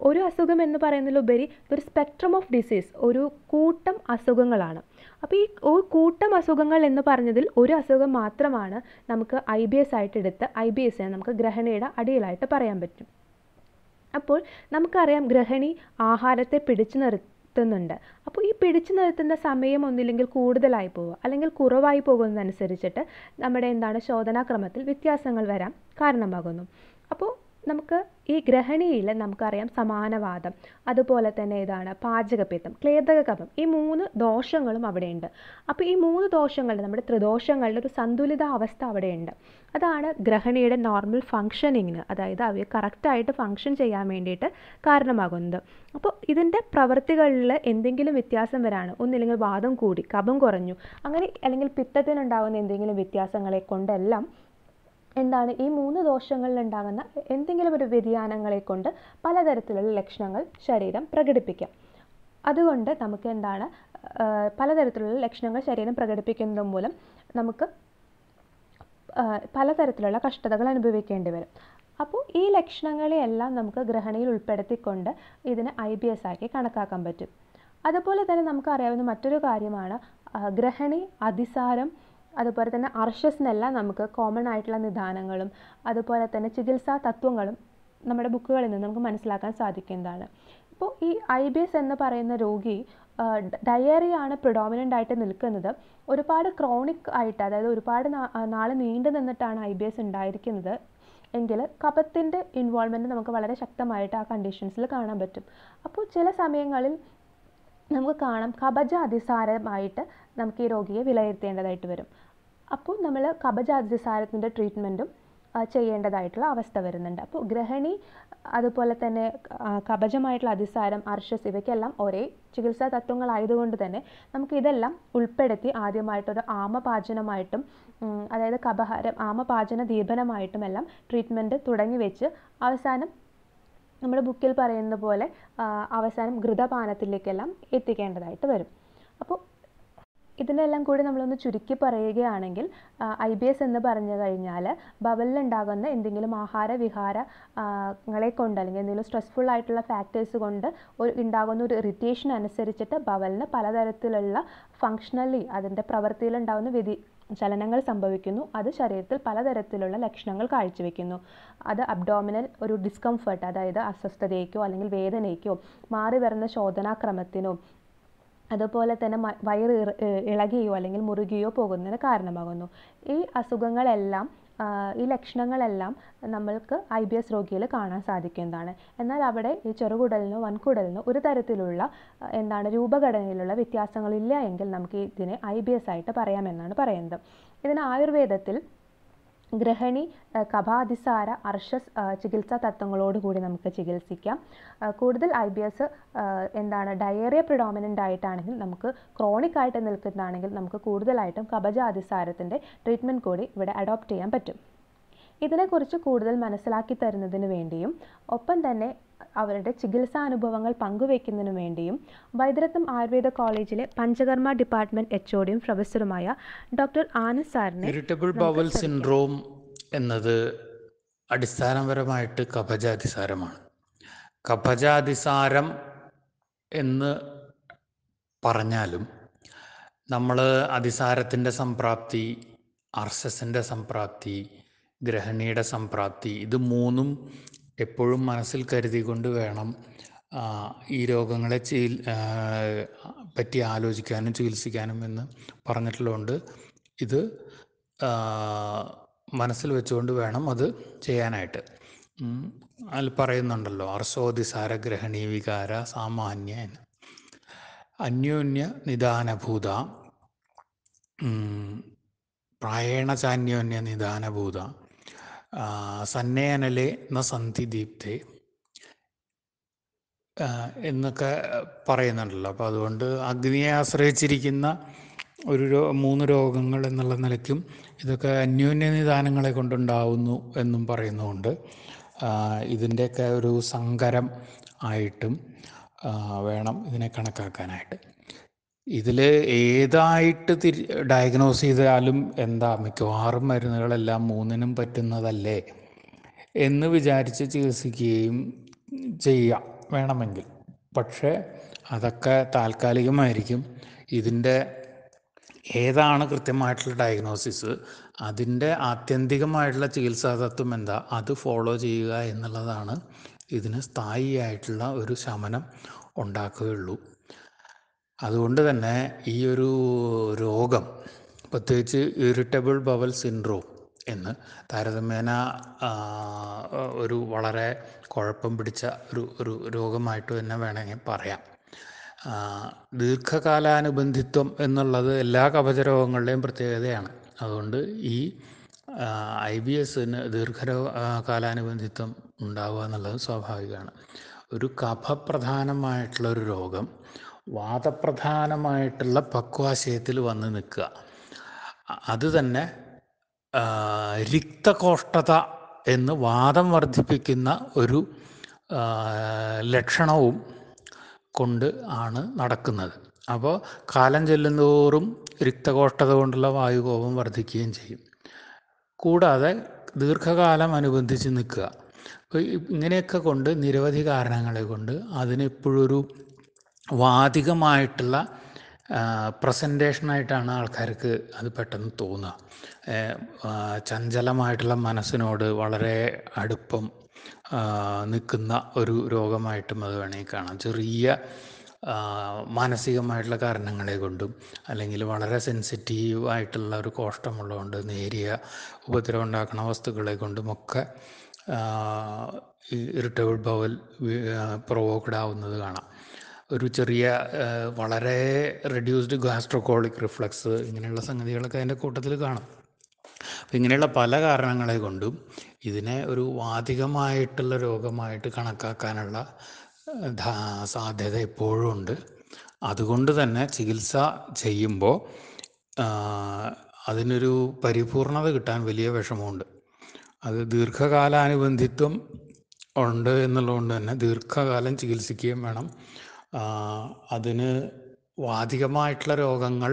ഒരു അസുഖം എന്ന് പറയുന്നതിലുപരി ഇതൊരു സ്പെക്ട്രം ഓഫ് ഡിസീസ്, ഒരു കൂട്ടം അസുഖങ്ങളാണ്. അപ്പോൾ ഈ ഒരു കൂട്ടം അസുഖങ്ങൾ എന്ന് പറഞ്ഞതിൽ ഒരു അസുഖം മാത്രമാണ് നമുക്ക് IBS ആയിട്ട് എടുത്ത് IBSനെ നമുക്ക് ഗൃഹിണിയുടെ അടിയിലായിട്ട് പറയാൻ പറ്റും. അപ്പോൾ നമുക്കറിയാം, ഗൃഹിണി ആഹാരത്തെ പിടിച്ചു നിർത്തുന്നുണ്ട്. അപ്പോൾ ഈ പിടിച്ചു നിർത്തുന്ന സമയം ഒന്നില്ലെങ്കിൽ കൂടുതലായി പോവുക അല്ലെങ്കിൽ കുറവായി പോകുന്നതനുസരിച്ചിട്ട് നമ്മുടെ ശോധനാക്രമത്തിൽ വ്യത്യാസങ്ങൾ വരാൻ കാരണമാകുന്നു. അപ്പോൾ നമുക്ക് ഈ ഗൃഹിണിയിൽ നമുക്കറിയാം സമാനവാദം, അതുപോലെ തന്നെ പാചകപ്പിത്തം, ക്ലേദക കഫം, ഈ 3 ദോഷങ്ങളും അവിടെയുണ്ട്. അപ്പോൾ ഈ 3 ദോഷങ്ങളുടെ, നമ്മുടെ ത്രിദോഷങ്ങളുടെ ഒരു സന്തുലിത അവസ്ഥ അവിടെയുണ്ട്. അതാണ് ഗൃഹിണിയുടെ നോർമൽ ഫങ്ഷനിങ്ങിന്, അതായത് അവയെ കറക്റ്റായിട്ട് ഫങ്ഷൻ ചെയ്യാൻ വേണ്ടിയിട്ട് കാരണമാകുന്നത്. അപ്പോൾ ഇതിൻ്റെ പ്രവൃത്തികളിൽ എന്തെങ്കിലും വ്യത്യാസം വരാണ്, ഒന്നില്ലെങ്കിൽ വാദം കൂടി, കഫം കുറഞ്ഞു, അങ്ങനെ അല്ലെങ്കിൽ പിത്തത്തിനുണ്ടാകുന്ന എന്തെങ്കിലും വ്യത്യാസങ്ങളെ കൊണ്ടെല്ലാം ഈ 3 ദോഷങ്ങളിൽ ഉണ്ടാകുന്ന എന്തെങ്കിലും ഒരു വ്യതിയാനങ്ങളെ കൊണ്ട് പലതരത്തിലുള്ള ലക്ഷണങ്ങൾ ശരീരം പ്രകടിപ്പിക്കാം. അതുകൊണ്ട് നമുക്ക് പലതരത്തിലുള്ള ലക്ഷണങ്ങൾ ശരീരം പ്രകടിപ്പിക്കുന്നത് മൂലം നമുക്ക് പലതരത്തിലുള്ള കഷ്ടതകൾ അനുഭവിക്കേണ്ടി വരും. അപ്പോൾ ഈ ലക്ഷണങ്ങളെയെല്ലാം നമുക്ക് ഗൃഹിണിയിൽ ഉൾപ്പെടുത്തിക്കൊണ്ട് ഇതിനെ IBS ആക്കി കണക്കാക്കാൻ പറ്റും. അതുപോലെ തന്നെ നമുക്കറിയാവുന്ന മറ്റൊരു കാര്യമാണ് ഗൃഹിണി, അതിസാരം, അതുപോലെ തന്നെ അർശസ്നെല്ലാം നമുക്ക് കോമൺ ആയിട്ടുള്ള നിദാനങ്ങളും അതുപോലെ തന്നെ ചികിത്സാ തത്വങ്ങളും നമ്മുടെ ബുക്കുകളിൽ നിന്ന് നമുക്ക് മനസ്സിലാക്കാൻ സാധിക്കുന്നതാണ്. ഇപ്പോൾ ഈ IBS എന്ന് പറയുന്ന രോഗി ഡയേറിയാണ് പ്രിഡോമിനൻ്റ് ആയിട്ട് നിൽക്കുന്നത്. ഒരുപാട് ക്രോണിക് ആയിട്ട്, അതായത് ഒരുപാട് നാൾ നീണ്ടു നിന്നിട്ടാണ് IBS ഉണ്ടായിരിക്കുന്നത് എങ്കിൽ കഫത്തിൻ്റെ ഇൻവോൾവ്മെൻറ്റ് നമുക്ക് വളരെ ശക്തമായിട്ട് ആ കണ്ടീഷൻസിൽ കാണാൻ പറ്റും. അപ്പോൾ ചില സമയങ്ങളിൽ നമുക്ക് കാണാം കഫജ അതിസാരമായിട്ട് നമുക്ക് ഈ രോഗിയെ വിലയിരുത്തേണ്ടതായിട്ട് വരും. അപ്പോൾ നമ്മൾ കഫജ അതിസാരത്തിൻ്റെ ട്രീറ്റ്മെൻറ്റും ചെയ്യേണ്ടതായിട്ടുള്ള അവസ്ഥ വരുന്നുണ്ട്. അപ്പോൾ ഗ്രഹണി, അതുപോലെ തന്നെ കഫജമായിട്ടുള്ള അതിസാരം, അർഷസ്, ഇവയ്ക്കെല്ലാം ഒരേ ചികിത്സാ തത്വങ്ങളായതുകൊണ്ട് തന്നെ നമുക്ക് ഇതെല്ലാം ഉൾപ്പെടുത്തി ആദ്യമായിട്ടൊരു ആമപാചനമായിട്ടും അതായത് കഫഹാരം ആമപാചന ദീപനമായിട്ടും എല്ലാം ട്രീറ്റ്മെൻറ്റ് തുടങ്ങി വെച്ച് അവസാനം നമ്മുടെ ബുക്കിൽ പറയുന്ന പോലെ അവസാനം ഘൃതപാനത്തിലേക്കെല്ലാം എത്തിക്കേണ്ടതായിട്ട് വരും. അപ്പോൾ ഇതിനെല്ലാം കൂടി നമ്മളൊന്ന് ചുരുക്കി പറയുകയാണെങ്കിൽ IBS എന്ന് പറഞ്ഞു കഴിഞ്ഞാൽ ബവലിലുണ്ടാകുന്ന എന്തെങ്കിലും ആഹാര വിഹാരങ്ങളെ കൊണ്ട് അല്ലെങ്കിൽ എന്തെങ്കിലും സ്ട്രെസ്ഫുൾ ആയിട്ടുള്ള ഫാക്ടേഴ്സ് കൊണ്ട് ഉണ്ടാകുന്ന ഒരു ഇറിറ്റേഷൻ അനുസരിച്ചിട്ട് ബവലിന് പലതരത്തിലുള്ള ഫങ്ഷണലി അതിൻ്റെ പ്രവൃത്തിയിലുണ്ടാകുന്ന ചലനങ്ങൾ സംഭവിക്കുന്നു. അത് ശരീരത്തിൽ പലതരത്തിലുള്ള ലക്ഷണങ്ങൾ കാഴ്ചവെക്കുന്നു. അത് അബ്ഡോമിനൽ ഒരു ഡിസ്കംഫർട്ട്, അതായത് അസ്വസ്ഥതയ്ക്കോ അല്ലെങ്കിൽ വേദനയ്ക്കോ, മാറി വരുന്ന ശോധനാക്രമത്തിനോ, അതുപോലെ തന്നെ വയറ് ഇളകിയോ അല്ലെങ്കിൽ മുറുകിയോ പോകുന്നതിന് കാരണമാകുന്നു. ഈ അസുഖങ്ങളെല്ലാം ഈ ലക്ഷണങ്ങളെല്ലാം നമ്മൾക്ക് IBS രോഗിയിൽ കാണാൻ സാധിക്കുന്നതാണ്. എന്നാൽ അവിടെ ഈ ചെറുകുടലിനോ വൻകുടലിനോ ഒരു തരത്തിലുള്ള രൂപഘടനയിലുള്ള വ്യത്യാസങ്ങളില്ല എങ്കിൽ നമുക്ക് ഇതിനെ IBS ആയിട്ട് പറയാമെന്നാണ് പറയുന്നത്. ഇതിന് ആയുർവേദത്തിൽ ഗ്രഹണി, കഫാതിസാര, അർഷസ് ചികിത്സാ തത്വങ്ങളോടുകൂടി നമുക്ക് ചികിത്സിക്കാം. കൂടുതൽ IBS ഡയേറിയ പ്രിഡോമിനൻ്റ് ആയിട്ടാണെങ്കിൽ, നമുക്ക് ക്രോണിക് ആയിട്ട് നിൽക്കുന്നതാണെങ്കിൽ നമുക്ക് കൂടുതലായിട്ടും കഫജ അതിസാരത്തിൻ്റെ ട്രീറ്റ്മെൻറ്റ് കൂടി ഇവിടെ അഡോപ്റ്റ് ചെയ്യാൻ പറ്റും. ഇതിനെക്കുറിച്ച് കൂടുതൽ മനസ്സിലാക്കി തരുന്നതിന് വേണ്ടിയും ഒപ്പം തന്നെ അവരുടെ ചികിത്സാനുഭവങ്ങൾ പങ്കുവയ്ക്കുന്നതിനു വേണ്ടിയും വൈദ്യരത്നം ആയുർവേദ കോളേജിലെ പഞ്ചകർമ്മ ഡിപ്പാർട്ട്മെൻറ്റ് HODയും പ്രൊഫസറുമായ ഡോക്ടർ ആനന്ദ് സാറിനെ ഇറിറ്റബിൾ ബവൽ സിൻഡ്രോം എന്നത് അടിസ്ഥാനപരമായിട്ട് കഫജാതിസാരമാണ്. കഫജാതിസാരം എന്ന് പറഞ്ഞാലും നമ്മൾ അതിസാരത്തിൻ്റെ സംപ്രാപ്തി, അർശസിൻ്റെ സംപ്രാപ്തി, ഗ്രഹണിയുടെ സംപ്രാപ്തി, ഇത് മൂന്നും എപ്പോഴും മനസ്സിൽ കരുതിക്കൊണ്ട് വേണം ഈ രോഗങ്ങളെ പറ്റി ആലോചിക്കാനും ചികിത്സിക്കാനും എന്ന് പറഞ്ഞിട്ടുള്ളതുകൊണ്ട് ഇത് മനസ്സിൽ വെച്ചുകൊണ്ട് വേണം അത് ചെയ്യാനായിട്ട്. അതിൽ പറയുന്നുണ്ടല്ലോ, അർശോതിസാര ഗ്രഹണീ വികാര സാമാന്യ അന്യോന്യ നിദാനഭൂത പ്രായേണ ചാന്യോന്യ നിദാനഭൂത സന്നേനലെ ന സന്ധി ദീപ്തേ എന്നൊക്കെ പറയുന്നുണ്ടല്ലോ. അപ്പോൾ അതുകൊണ്ട് അഗ്നിയെ ആശ്രയിച്ചിരിക്കുന്ന മൂന്ന് രോഗങ്ങൾ എന്നുള്ള നിലയ്ക്കും ഇതൊക്കെ അന്യോന്യ നിദാനങ്ങളെ കൊണ്ടുണ്ടാവുന്നു എന്നും പറയുന്നുണ്ട്. ഇതിൻ്റെയൊക്കെ ഒരു സങ്കരം ആയിട്ടും വേണം ഇതിനെ കണക്കാക്കാനായിട്ട്. ഇതിൽ ഏതായിട്ട് ഡയഗ്നോസ് ചെയ്താലും മിക്കവാറും മരുന്നുകളെല്ലാം മൂന്നിനും പറ്റുന്നതല്ലേ എന്ന് വിചാരിച്ച് ചികിത്സിക്കുകയും ചെയ്യാം വേണമെങ്കിൽ. പക്ഷേ അതൊക്കെ താൽക്കാലികമായിരിക്കും. ഇതിൻ്റെ ഏതാണ് കൃത്യമായിട്ടുള്ള ഡയഗ്നോസിസ്, അതിൻ്റെ ആത്യന്തികമായിട്ടുള്ള ചികിത്സാ തത്വം അത് ഫോളോ ചെയ്യുക എന്നുള്ളതാണ് ഇതിന് സ്ഥായിയായിട്ടുള്ള ഒരു ശമനം ഉണ്ടാക്കുകയുള്ളൂ. അതുകൊണ്ട് തന്നെ ഈ ഒരു രോഗം, പ്രത്യേകിച്ച് ഇറിറ്റബിൾ ബവൽ സിൻഡ്രോം എന്ന് താരതമ്യേന ഒരു വളരെ കുഴപ്പം പിടിച്ച ഒരു രോഗമായിട്ട് തന്നെ വേണമെങ്കിൽ പറയാം. ദീർഘകാലാനുബന്ധിത്വം എന്നുള്ളത് എല്ലാ കഫജ രോഗങ്ങളുടെയും പ്രത്യേകതയാണ്. അതുകൊണ്ട് ഈ IBSന് കാലാനുബന്ധിത്വം ഉണ്ടാവുക എന്നുള്ളത് സ്വാഭാവികമാണ്. ഒരു കഫപ്രധാനമായിട്ടുള്ളൊരു രോഗം വാതപ്രധാനമായിട്ടുള്ള പക്വാശയത്തിൽ വന്ന് നിൽക്കുക, അത് തന്നെ രക്തകോഷ്ഠത എന്ന് വാദം വർദ്ധിപ്പിക്കുന്ന ഒരു ലക്ഷണവും കൊണ്ട് ആണ് നടക്കുന്നത്. അപ്പോൾ കാലം ചെല്ലുന്തോറും രക്തകോഷ്ഠത കൊണ്ടുള്ള വായുകോപം വർദ്ധിക്കുകയും ചെയ്യും. കൂടാതെ ദീർഘകാലം അനുബന്ധിച്ച് നിൽക്കുക. അപ്പോൾ ഇങ്ങനെയൊക്കെ കൊണ്ട് നിരവധി കാരണങ്ങളെ കൊണ്ട് അതിനെപ്പോഴൊരു വാതികമായിട്ടുള്ള പ്രസൻറ്റേഷനായിട്ടാണ് ആൾക്കാർക്ക് അത് പെട്ടെന്ന് തോന്നുക. ചഞ്ചലമായിട്ടുള്ള മനസ്സിനോട് വളരെ അടുപ്പം, നിൽക്കുന്ന ഒരു രോഗമായിട്ടും അത് വേണമെങ്കിൽ കാണാം. ചെറിയ മാനസികമായിട്ടുള്ള കാരണങ്ങളെ കൊണ്ടും അല്ലെങ്കിൽ വളരെ സെൻസിറ്റീവായിട്ടുള്ള ഒരു കോഷ്ടമുള്ളതുകൊണ്ട് നേരിയ ഉപദ്രവം ഉണ്ടാക്കുന്ന വസ്തുക്കളെ കൊണ്ടുമൊക്കെ ഈ ഇറിറ്റബിൾ ബവൽ പ്രൊവോക്ഡ് ആവുന്നത് കാണാം. ഒരു ചെറിയ വളരെ റെഡ്യൂസ്ഡ് ഗാസ്ട്രോകോളിക് റിഫ്ലക്സ് ഇങ്ങനെയുള്ള സംഗതികളൊക്കെ അതിൻ്റെ കൂട്ടത്തിൽ കാണും. അപ്പം ഇങ്ങനെയുള്ള പല കാരണങ്ങളെ കൊണ്ടും ഇതിനെ ഒരു വാതികമായിട്ടുള്ള രോഗമായിട്ട് കണക്കാക്കാനുള്ള സാധ്യത എപ്പോഴും ഉണ്ട്. അതുകൊണ്ട് തന്നെ ചികിത്സ ചെയ്യുമ്പോൾ അതിനൊരു പരിപൂർണത കിട്ടാൻ വലിയ വിഷമമുണ്ട്. അത് ദീർഘകാലാനുബന്ധിത്വം ഉണ്ട് എന്നുള്ളതുകൊണ്ട് തന്നെ ദീർഘകാലം ചികിത്സിക്കുകയും വേണം. അതിന് വാതികമായിട്ടുള്ള രോഗങ്ങൾ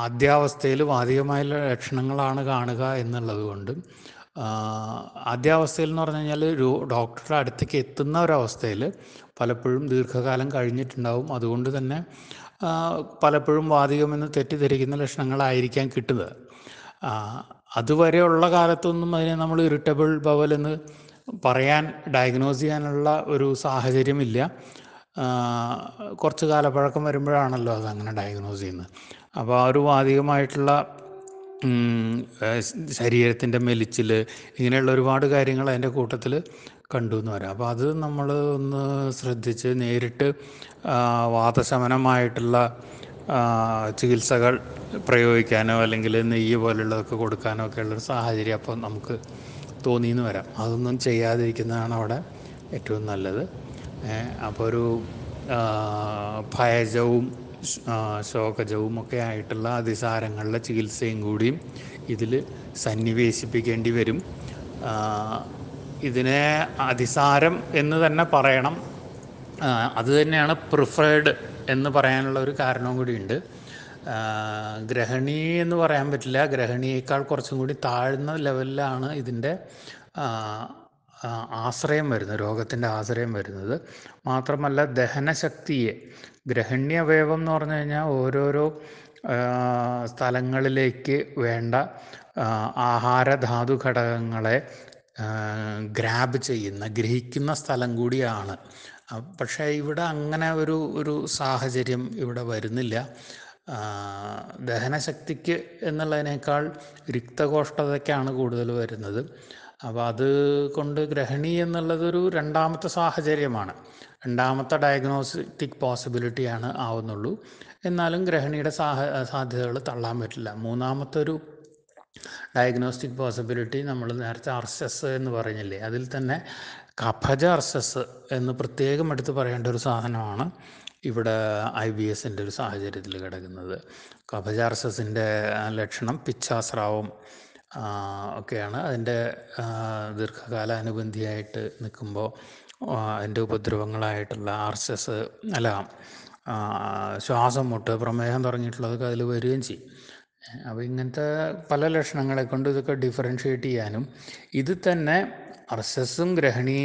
ആദ്യാവസ്ഥയിൽ വാതികമായുള്ള ലക്ഷണങ്ങളാണ് കാണുക എന്നുള്ളത് കൊണ്ട് ആദ്യാവസ്ഥയിൽ എന്ന് പറഞ്ഞു കഴിഞ്ഞാൽ ഒരു ഡോക്ടറുടെ അടുത്തേക്ക് എത്തുന്ന ഒരവസ്ഥയിൽ പലപ്പോഴും ദീർഘകാലം കഴിഞ്ഞിട്ടുണ്ടാവും. അതുകൊണ്ട് തന്നെ പലപ്പോഴും വാതികമെന്ന് തെറ്റിദ്ധരിക്കുന്ന ലക്ഷണങ്ങളായിരിക്കാം കിട്ടുന്നത്. അതുവരെയുള്ള കാലത്തൊന്നും അതിനെ നമ്മൾ ഇറിറ്റബിൾ ബവൽ എന്ന് പറയാൻ ഡയഗ്നോസ് ചെയ്യാനുള്ള ഒരു സാഹചര്യമില്ല. കുറച്ച് കാലപ്പഴക്കം വരുമ്പോഴാണല്ലോ അതങ്ങനെ ഡയഗ്നോസ് ചെയ്യുന്നത്. അപ്പോൾ ആ ഒരു വാതികമായിട്ടുള്ള ശരീരത്തിൻ്റെ മെലിച്ചിൽ ഇങ്ങനെയുള്ള ഒരുപാട് കാര്യങ്ങൾ അതിൻ്റെ കൂട്ടത്തിൽ കണ്ടു എന്ന് വരാം. അപ്പോൾ അത് നമ്മൾ ഒന്ന് ശ്രദ്ധിച്ച് നേരിട്ട് വാതശമനമായിട്ടുള്ള ചികിത്സകൾ പ്രയോഗിക്കാനോ അല്ലെങ്കിൽ നെയ്യ് പോലുള്ളതൊക്കെ കൊടുക്കാനോ ഒക്കെ ഉള്ളൊരു സാഹചര്യം അപ്പോൾ നമുക്ക് തോന്നിയെന്ന് വരാം. അതൊന്നും ചെയ്യാതിരിക്കുന്നതാണ് അവിടെ ഏറ്റവും നല്ലത്. അപ്പോൾ ഒരു ഭയജവും ശോകജവും ഒക്കെ ആയിട്ടുള്ള അതിസാരങ്ങളുടെ ചികിത്സയും കൂടിയും ഇതിൽ സന്നിവേശിപ്പിക്കേണ്ടി വരും. ഇതിനെ അതിസാരം എന്ന് തന്നെ പറയണം. അത് തന്നെയാണ് പ്രിഫേർഡ് എന്ന് പറയാനുള്ള ഒരു കാരണവും കൂടിയുണ്ട്. ഗ്രഹണി എന്ന് പറയാൻ പറ്റില്ല. ഗ്രഹണിയേക്കാൾ കുറച്ചും കൂടി താഴ്ന്ന ലെവലിലാണ് ഇതിൻ്റെ ആശ്രയം വരുന്നത്, രോഗത്തിൻ്റെ ആശ്രയം വരുന്നത്. മാത്രമല്ല ദഹനശക്തിയെ, ഗ്രഹണ്യ അവയവം എന്ന് പറഞ്ഞു കഴിഞ്ഞാൽ ഓരോരോ സ്ഥലങ്ങളിലേക്ക് വേണ്ട ആഹാരധാതു ഘടകങ്ങളെ ഗ്രാബ് ചെയ്യുന്ന, ഗ്രഹിക്കുന്ന സ്ഥലം കൂടിയാണ്. പക്ഷേ ഇവിടെ അങ്ങനെ ഒരു സാഹചര്യം ഇവിടെ വരുന്നില്ല. ദഹനശക്തിക്ക് എന്നുള്ളതിനേക്കാൾ രക്തകോഷ്ഠതയ്ക്കാണ് കൂടുതൽ വരുന്നത്. അപ്പോൾ അത് കൊണ്ട് ഗ്രഹണി എന്നുള്ളതൊരു രണ്ടാമത്തെ സാഹചര്യമാണ്, രണ്ടാമത്തെ ഡയഗ്നോസ്റ്റിക് പോസിബിലിറ്റിയാണ് ആവുന്നുള്ളൂ. എന്നാലും ഗ്രഹണിയുടെ സാധ്യതകൾ തള്ളാൻ പറ്റില്ല. മൂന്നാമത്തെ ഒരു ഡയഗ്നോസ്റ്റിക് പോസിബിലിറ്റി നമ്മൾ നേരത്തെ അർസസ് എന്ന് പറഞ്ഞില്ലേ, അതിൽ തന്നെ കഫജ അർസസ് എന്ന് പ്രത്യേകം എടുത്ത് പറയേണ്ട ഒരു സാധനമാണ് ഇവിടെ IBSൻ്റെ ഒരു സാഹചര്യത്തിൽ കിടക്കുന്നത്. കഫജ അർസസിൻ്റെ ലക്ഷണം പിച്ചാസ്രാവം ഒക്കെയാണ്. അതിൻ്റെ ദീർഘകാല അനുബന്ധിയായിട്ട് നിൽക്കുമ്പോൾ അതിൻ്റെ ഉപദ്രവങ്ങളായിട്ടുള്ള ആർസസ് ശ്വാസം മുട്ട്, പ്രമേഹം തുടങ്ങിയിട്ടുള്ളതൊക്കെ അതിൽ വരികയും ചെയ്യും. അപ്പോൾ ഇങ്ങനത്തെ പല ലക്ഷണങ്ങളെ കൊണ്ട് ഇതൊക്കെ ഡിഫറൻഷ്യേറ്റ് ചെയ്യാനും, ഇത് തന്നെ അർസസും ഗ്രഹണി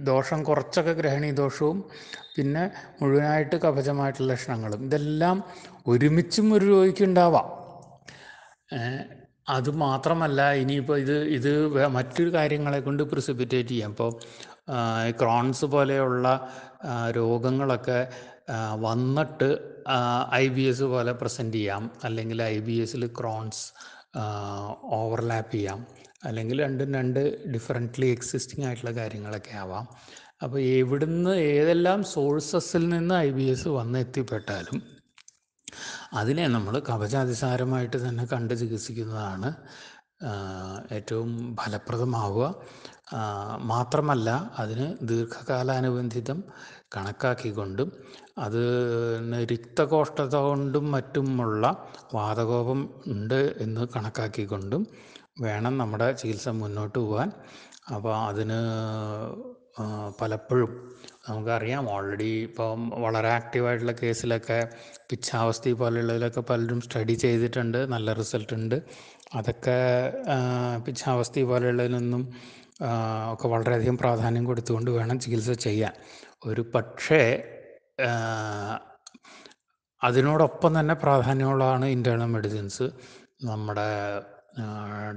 ദോഷം, കുറച്ചൊക്കെ ഗ്രഹണി ദോഷവും പിന്നെ മുഴുവനായിട്ട് കഫജമായിട്ടുള്ള ലക്ഷണങ്ങളും ഇതെല്ലാം ഒരുമിച്ചും ഒരു രോഗിക്ക് ഉണ്ടാവാം. അതുമാത്രമല്ല ഇനിയിപ്പോൾ ഇത് മറ്റൊരു കാര്യങ്ങളെ കൊണ്ട് പ്രിസിപ്പിറ്റേറ്റ് ചെയ്യാം. ഇപ്പോൾ ക്രോൺസ് പോലെയുള്ള രോഗങ്ങളൊക്കെ വന്നിട്ട് IBS പോലെ പ്രസൻറ്റ് ചെയ്യാം, അല്ലെങ്കിൽ IBSൽ ക്രോൺസ് ഓവർലാപ്പ് ചെയ്യാം, അല്ലെങ്കിൽ രണ്ടും രണ്ട് ഡിഫറൻ്റ്ലി എക്സിസ്റ്റിംഗ് ആയിട്ടുള്ള കാര്യങ്ങളൊക്കെ ആവാം. അപ്പോൾ എവിടുന്ന് ഏതെല്ലാം സോഴ്സസിൽ നിന്ന് IBS വന്നെത്തിപ്പെട്ടാലും അതിനെ നമ്മൾ കവചാതിസാരമായിട്ട് തന്നെ കണ്ട് ചികിത്സിക്കുന്നതാണ് ഏറ്റവും ഫലപ്രദമാവുക. മാത്രമല്ല അതിന് ദീർഘകാലാനുബന്ധിതം കണക്കാക്കിക്കൊണ്ടും അത് രക്തകോഷ്ഠത കൊണ്ടും മറ്റുമുള്ള വാതകോപം ഉണ്ട് എന്ന് കണക്കാക്കിക്കൊണ്ടും വേണം നമ്മുടെ ചികിത്സ മുന്നോട്ട് പോകാൻ. അപ്പോൾ അതിന് പലപ്പോഴും നമുക്കറിയാം, ഓൾറെഡി ഇപ്പം വളരെ ആക്റ്റീവായിട്ടുള്ള കേസിലൊക്കെ പിച്ചാവസ്ഥി പോലെയുള്ളതിലൊക്കെ പലരും സ്റ്റഡി ചെയ്തിട്ടുണ്ട്, നല്ല റിസൾട്ട് ഉണ്ട്. അതൊക്കെ പിച്ചാവസ്ഥി പോലെയുള്ളതിനൊന്നും ഒക്കെ വളരെയധികം പ്രാധാന്യം കൊടുത്തുകൊണ്ട് വേണം ചികിത്സ ചെയ്യാൻ. ഒരു പക്ഷേ അതിനോടൊപ്പം തന്നെ പ്രാധാന്യമുള്ളതാണ് ഇൻറ്റേർണൽ മെഡിസിൻസ്. നമ്മുടെ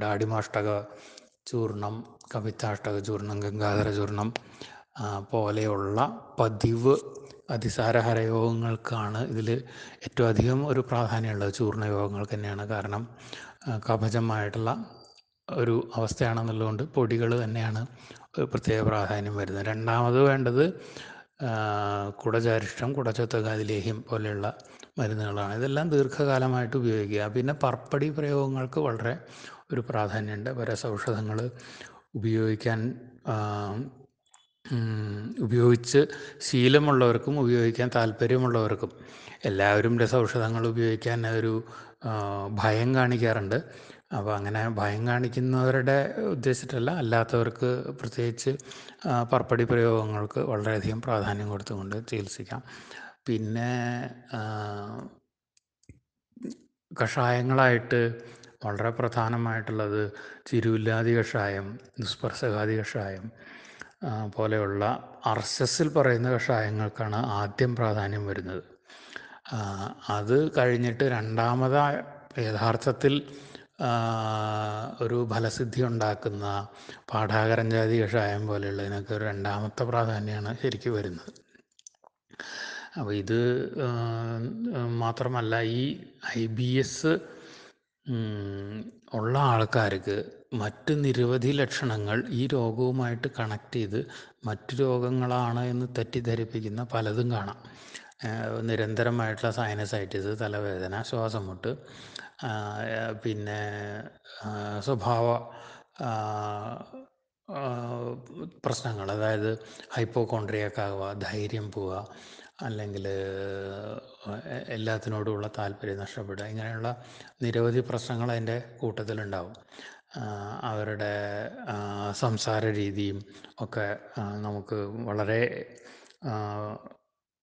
ഡാഡിമാഷ്ടക ചൂർണം, കവിതാഷ്ടക ചൂർണം, ഗംഗാധര ചൂർണം പോലെയുള്ള പതിവ് അതിസാരഹര യോഗങ്ങൾക്കാണ് ഇതിൽ ഏറ്റവും അധികം ഒരു പ്രാധാന്യമുള്ളത്. ചൂർണ യോഗങ്ങൾക്ക് തന്നെയാണ്. കാരണം കഫജമായിട്ടുള്ള ഒരു അവസ്ഥയാണെന്നുള്ളതുകൊണ്ട് പൊടികൾ തന്നെയാണ് ഒരു പ്രത്യേക പ്രാധാന്യം വരുന്നത്. രണ്ടാമത് വേണ്ടത് കുടചാരിഷ്ടം, കുടച്ചത്തകാതി ലേഹ്യം പോലെയുള്ള മരുന്നുകളാണ്. ഇതെല്ലാം ദീർഘകാലമായിട്ട് ഉപയോഗിക്കുക. പിന്നെ പർപ്പടി പ്രയോഗങ്ങൾക്ക് വളരെ ഒരു പ്രാധാന്യമുണ്ട്. രസൌഷധങ്ങൾ ഉപയോഗിക്കാൻ ഉപയോഗിച്ച് ശീലമുള്ളവർക്കും ഉപയോഗിക്കാൻ താല്പര്യമുള്ളവർക്കും എല്ലാവരും രസൌഷധങ്ങൾ ഉപയോഗിക്കാൻ ഒരു ഭയം കാണിക്കാറുണ്ട്. അപ്പോൾ അങ്ങനെ ഭയം കാണിക്കുന്നവരുടെ ഉദ്ദേശിച്ചിട്ടല്ല, അല്ലാത്തവർക്ക് പ്രത്യേകിച്ച് പർപ്പടി പ്രയോഗങ്ങൾക്ക് വളരെയധികം പ്രാധാന്യം കൊടുത്തുകൊണ്ട് ചികിത്സിക്കാം. പിന്നെ കഷായങ്ങളായിട്ട് വളരെ പ്രധാനമായിട്ടുള്ളത് ചിരുവില്ലാതി കഷായം, ദുസ്പർശകാതി കഷായം പോലെയുള്ള അർശസിൽ പറയുന്ന കഷായങ്ങൾക്കാണ് ആദ്യം പ്രാധാന്യം വരുന്നത്. അത് കഴിഞ്ഞിട്ട് രണ്ടാമതായി യഥാർത്ഥത്തിൽ ഒരു ഫലസിദ്ധി ഉണ്ടാക്കുന്ന പാഠാകരഞ്ചാതി കഷായം പോലെയുള്ളതിനൊക്കെ ഒരു രണ്ടാമത്തെ പ്രാധാന്യമാണ് ശരിക്കും വരുന്നത്. അപ്പോൾ ഇത് മാത്രമല്ല, ഈ IBS ഉള്ള ആൾക്കാർക്ക് മറ്റ് നിരവധി ലക്ഷണങ്ങൾ ഈ രോഗവുമായിട്ട് കണക്ട് ചെയ്ത് മറ്റു രോഗങ്ങളാണ് എന്ന് തെറ്റിദ്ധരിപ്പിക്കുന്ന പലതും കാണാം. നിരന്തരമായിട്ടുള്ള സൈനസൈറ്റിസ്, തലവേദന, ശ്വാസം മുട്ട്, പിന്നെ സ്വഭാവ പ്രശ്നങ്ങൾ, അതായത് ഹൈപ്പോകോൺട്രിയൊക്കെ ആവുക, ധൈര്യം പോവുക, അല്ലെങ്കിൽ എല്ലാത്തിനോടുമുള്ള താല്പര്യം നഷ്ടപ്പെടുക, ഇങ്ങനെയുള്ള നിരവധി പ്രശ്നങ്ങൾ അതിൻ്റെ കൂട്ടത്തിലുണ്ടാവും. അവരുടെ സംസാര രീതിയും ഒക്കെ നമുക്ക് വളരെ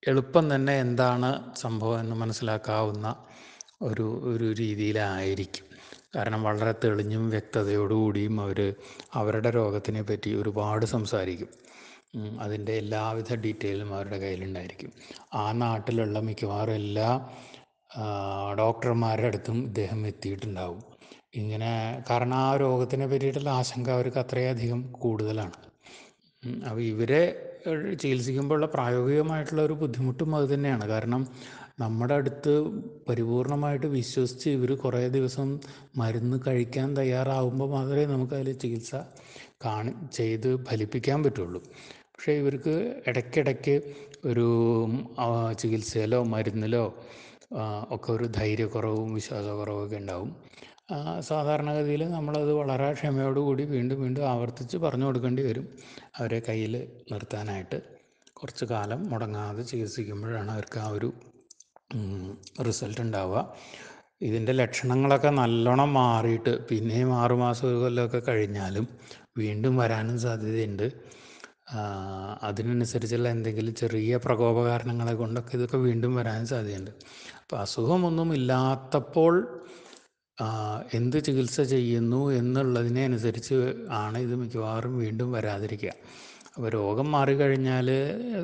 എളുപ്പം തന്നെ എന്താണ് സംഭവം എന്ന് മനസ്സിലാക്കാവുന്ന ഒരു രീതിയിലായിരിക്കും. കാരണം വളരെ തെളിഞ്ഞും വ്യക്തതയോടുകൂടിയും അവരുടെ രോഗത്തിനെ പറ്റി ഒരുപാട് സംസാരിക്കും. അതിൻ്റെ എല്ലാവിധ ഡീറ്റെയിലും അവരുടെ കയ്യിലുണ്ടായിരിക്കും. ആ നാട്ടിലുള്ള മിക്കവാറും എല്ലാ ഡോക്ടർമാരുടെ അടുത്തും ഇദ്ദേഹം എത്തിയിട്ടുണ്ടാവും. ഇങ്ങനെ കാരണം ആ രോഗത്തിനെ പറ്റിയിട്ടുള്ള ആശങ്ക അവർക്ക് അത്രയധികം കൂടുതലാണ്. അപ്പോൾ ഇവരെ ചികിത്സിക്കുമ്പോഴുള്ള പ്രായോഗികമായിട്ടുള്ള ഒരു ബുദ്ധിമുട്ടും അത് തന്നെയാണ്. കാരണം നമ്മുടെ അടുത്ത് പരിപൂർണമായിട്ട് വിശ്വസിച്ച് ഇവർ കുറേ ദിവസം മരുന്ന് കഴിക്കാൻ തയ്യാറാവുമ്പോൾ മാത്രമേ നമുക്കതിൽ ചികിത്സ ചെയ്ത് ഫലിപ്പിക്കാൻ പറ്റുള്ളൂ. പക്ഷേ ഇവർക്ക് ഇടയ്ക്കിടയ്ക്ക് ഒരു ചികിത്സയിലോ മരുന്നിലോ ഒക്കെ ഒരു ധൈര്യക്കുറവും വിശ്വാസക്കുറവൊക്കെ ഉണ്ടാവും. സാധാരണഗതിയിൽ നമ്മളത് വളരെ ക്ഷമയോടുകൂടി വീണ്ടും വീണ്ടും ആവർത്തിച്ച് പറഞ്ഞു കൊടുക്കേണ്ടി വരും. അവരെ കയ്യിൽ നിർത്താനായിട്ട് കുറച്ച് കാലം മുടങ്ങാതെ ചികിത്സിക്കുമ്പോഴാണ് അവർക്ക് ആ ഒരു റിസൾട്ട് ഉണ്ടാവുക. ഇതിൻ്റെ ലക്ഷണങ്ങളൊക്കെ നല്ലോണം മാറിയിട്ട് പിന്നെയും 6 മാസം 1 കൊല്ലമൊക്കെ കഴിഞ്ഞാലും വീണ്ടും വരാനും സാധ്യതയുണ്ട്. അതിനനുസരിച്ചുള്ള എന്തെങ്കിലും ചെറിയ പ്രകോപകാരണങ്ങളെ കൊണ്ടൊക്കെ ഇതൊക്കെ വീണ്ടും വരാനും സാധ്യതയുണ്ട്. അപ്പോൾ അസുഖമൊന്നും ഇല്ലാത്തപ്പോൾ എന്ത് ചികിത്സ ചെയ്യുന്നു എന്നുള്ളതിനെ അനുസരിച്ച് ആണ് ഇത് മിക്കവാറും വീണ്ടും വരാതിരിക്കുക. അപ്പോൾ രോഗം മാറിക്കഴിഞ്ഞാൽ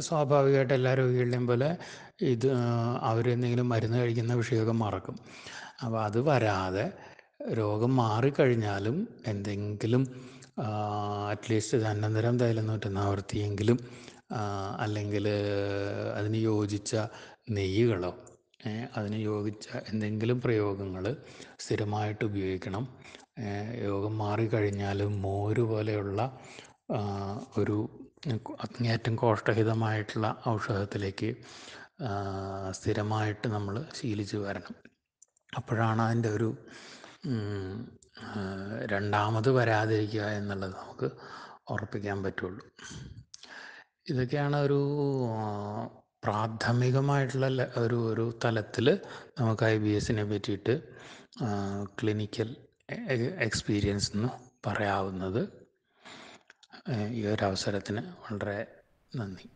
സ്വാഭാവികമായിട്ട് എല്ലാ രോഗികളുടെയും പോലെ ഇത് അവരെന്തെങ്കിലും മരുന്ന് കഴിക്കുന്ന വിഷയമൊക്കെ മറക്കും. അപ്പോൾ അത് വരാതെ രോഗം മാറിക്കഴിഞ്ഞാലും എന്തെങ്കിലും അറ്റ്ലീസ്റ്റ് ധന്വന്തരം തൈലം 140 അല്ലെങ്കിൽ അതിന് യോജിച്ച നെയ്യുകളോ അതിന് യോജിച്ച എന്തെങ്കിലും പ്രയോഗങ്ങൾ സ്ഥിരമായിട്ട് ഉപയോഗിക്കണം. രോഗം മാറിക്കഴിഞ്ഞാലും മോര് പോലെയുള്ള ഒരു അങ്ങേയറ്റം കോഷ്ടഹിതമായിട്ടുള്ള ഔഷധത്തിലേക്ക് സ്ഥിരമായിട്ട് നമ്മൾ ശീലിച്ച് വരണം. അപ്പോഴാണ് അതിൻ്റെ ഒരു രണ്ടാമത് വരാതിരിക്കുക എന്നുള്ളത് നമുക്ക് ഉറപ്പിക്കാൻ പറ്റുള്ളൂ. ഇതൊക്കെയാണ് ഒരു പ്രാഥമികമായിട്ടുള്ള ഒരു തലത്തിൽ നമുക്ക് IBSനെ പറ്റിയിട്ട് ക്ലിനിക്കൽ എക്സ്പീരിയൻസ് എന്ന് പറയാവുന്നത്. ഈ ഒരു അവസരത്തിന് വളരെ നന്ദി.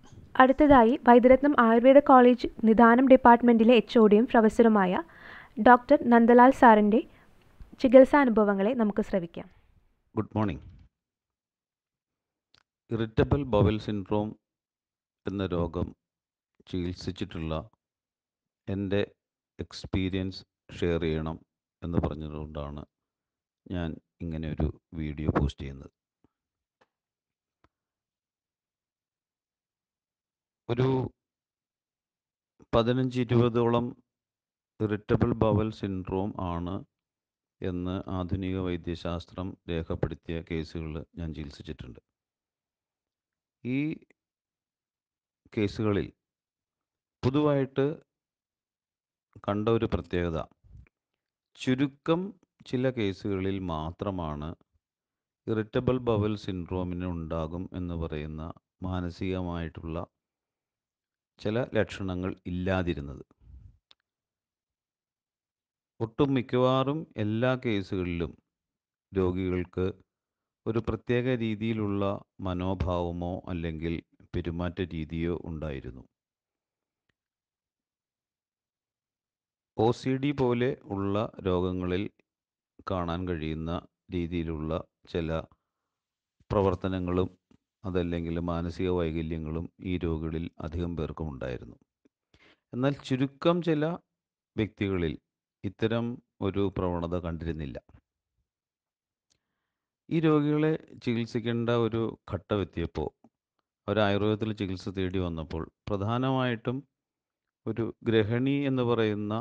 അടുത്തതായി വൈദ്യരത്നം ആയുർവേദ കോളേജ് നിദാനം ഡിപ്പാർട്ട്മെൻറ്റിലെ HODയും പ്രൊഫസറുമായ ഡോക്ടർ നന്ദലാൽ സാറിൻ്റെ ചികിത്സാനുഭവങ്ങളെ നമുക്ക് ശ്രവിക്കാം. Good morning. Irritable bowel syndrome എന്ന രോഗം ചികിത്സിച്ചിട്ടുള്ള എൻ്റെ എക്സ്പീരിയൻസ് ഷെയർ ചെയ്യണം എന്ന് പറഞ്ഞതുകൊണ്ടാണ് ഞാൻ ഇങ്ങനെ ഒരു വീഡിയോ പോസ്റ്റ് ചെയ്യുന്നത്. ഒരു 15-20ഓളം ഇറിറ്റബിൾ ബവൽ സിൻഡ്രോം ആണ് എന്ന് ആധുനിക വൈദ്യശാസ്ത്രം രേഖപ്പെടുത്തിയ കേസുകൾ ഞാൻ ചികിത്സിച്ചിട്ടുണ്ട്. ഈ കേസുകളിൽ പൊതുവായിട്ട് കണ്ട ഒരു പ്രത്യേകത, ചുരുക്കം ചില കേസുകളിൽ മാത്രമാണ് ഇറിറ്റബിൾ ബവൽ സിൻഡ്രോമിന് ഉണ്ടാകും എന്ന് പറയുന്ന മാനസികമായിട്ടുള്ള ചില ലക്ഷണങ്ങൾ ഇല്ലാതിരുന്നത്. ഒട്ടും മിക്കവാറും എല്ലാ കേസുകളിലും രോഗികൾക്ക് ഒരു പ്രത്യേക രീതിയിലുള്ള മനോഭാവമോ അല്ലെങ്കിൽ പെരുമാറ്റ രീതിയോ ഉണ്ടായിരുന്നു. OCD പോലെ ഉള്ള രോഗങ്ങളിൽ കാണാൻ കഴിയുന്ന രീതിയിലുള്ള ചില പ്രവർത്തനങ്ങളും അതല്ലെങ്കിൽ മാനസിക വൈകല്യങ്ങളും ഈ രോഗികളിൽ അധികം പേർക്കും ഉണ്ടായിരുന്നു. എന്നാൽ ചുരുക്കം ചില വ്യക്തികളിൽ ഇത്തരം ഒരു പ്രവണത കണ്ടിരുന്നില്ല. ഈ രോഗികളെ ചികിത്സിക്കേണ്ട ഒരു ഘട്ടമെത്തിയപ്പോൾ, അവർ ആയുർവേദത്തിൽ ചികിത്സ തേടി വന്നപ്പോൾ പ്രധാനമായിട്ടും ഒരു ഗ്രഹണി എന്ന് പറയുന്ന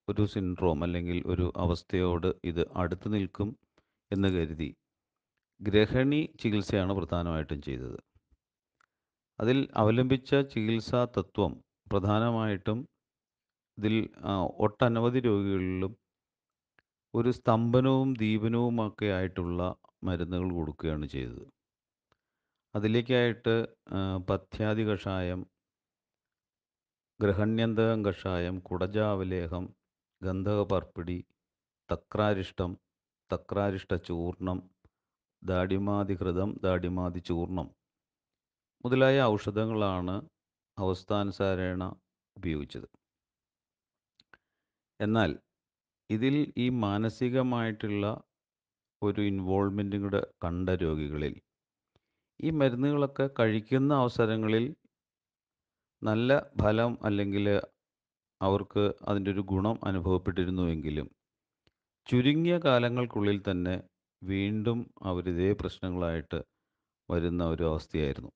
ഒരു സിൻഡ്രോം അല്ലെങ്കിൽ ഒരു അവസ്ഥയോട് ഇത് അടുത്ത് നിൽക്കും എന്ന് കരുതി ഗ്രഹണി ചികിത്സയാണ് പ്രധാനമായിട്ടും ചെയ്തത്. അതിൽ അവലംബിച്ച ചികിത്സാ തത്വം പ്രധാനമായിട്ടും ഇതിൽ ഒട്ടനവധി രോഗികളിലും ഒരു സ്തംഭനവും ദീപനവുമൊക്കെ ആയിട്ടുള്ള മരുന്നുകൾ കൊടുക്കുകയാണ് ചെയ്തത്. അതിലേക്കായിട്ട് പഥ്യാദി കഷായം, ഗ്രഹണ്യന്തകം കഷായം, കുടജാവലേഹം, ഗന്ധകപർപ്പിടി, തക്രാരിഷ്ടം, തക്രാരിഷ്ട ചൂർണം, ദാഡിമാതിഘൃതം, ദാഡിമാതി ചൂർണം മുതലായ ഔഷധങ്ങളാണ് അവസ്ഥാനുസാരേണ ഉപയോഗിച്ചത്. എന്നാൽ ഇതിൽ ഈ മാനസികമായിട്ടുള്ള ഒരു ഇൻവോൾവ്മെൻറ്റും കൂടെ കണ്ട രോഗികളിൽ ഈ മരുന്നുകളൊക്കെ കഴിക്കുന്ന അവസരങ്ങളിൽ നല്ല ഫലം അല്ലെങ്കിൽ അവർക്ക് അതിൻ്റെ ഒരു ഗുണം അനുഭവപ്പെട്ടിരുന്നുവെങ്കിലും ചുരുങ്ങിയ കാലങ്ങൾക്കുള്ളിൽ തന്നെ വീണ്ടും അവരിതേ പ്രശ്നങ്ങളായിട്ട് വരുന്ന ഒരു അവസ്ഥയായിരുന്നു.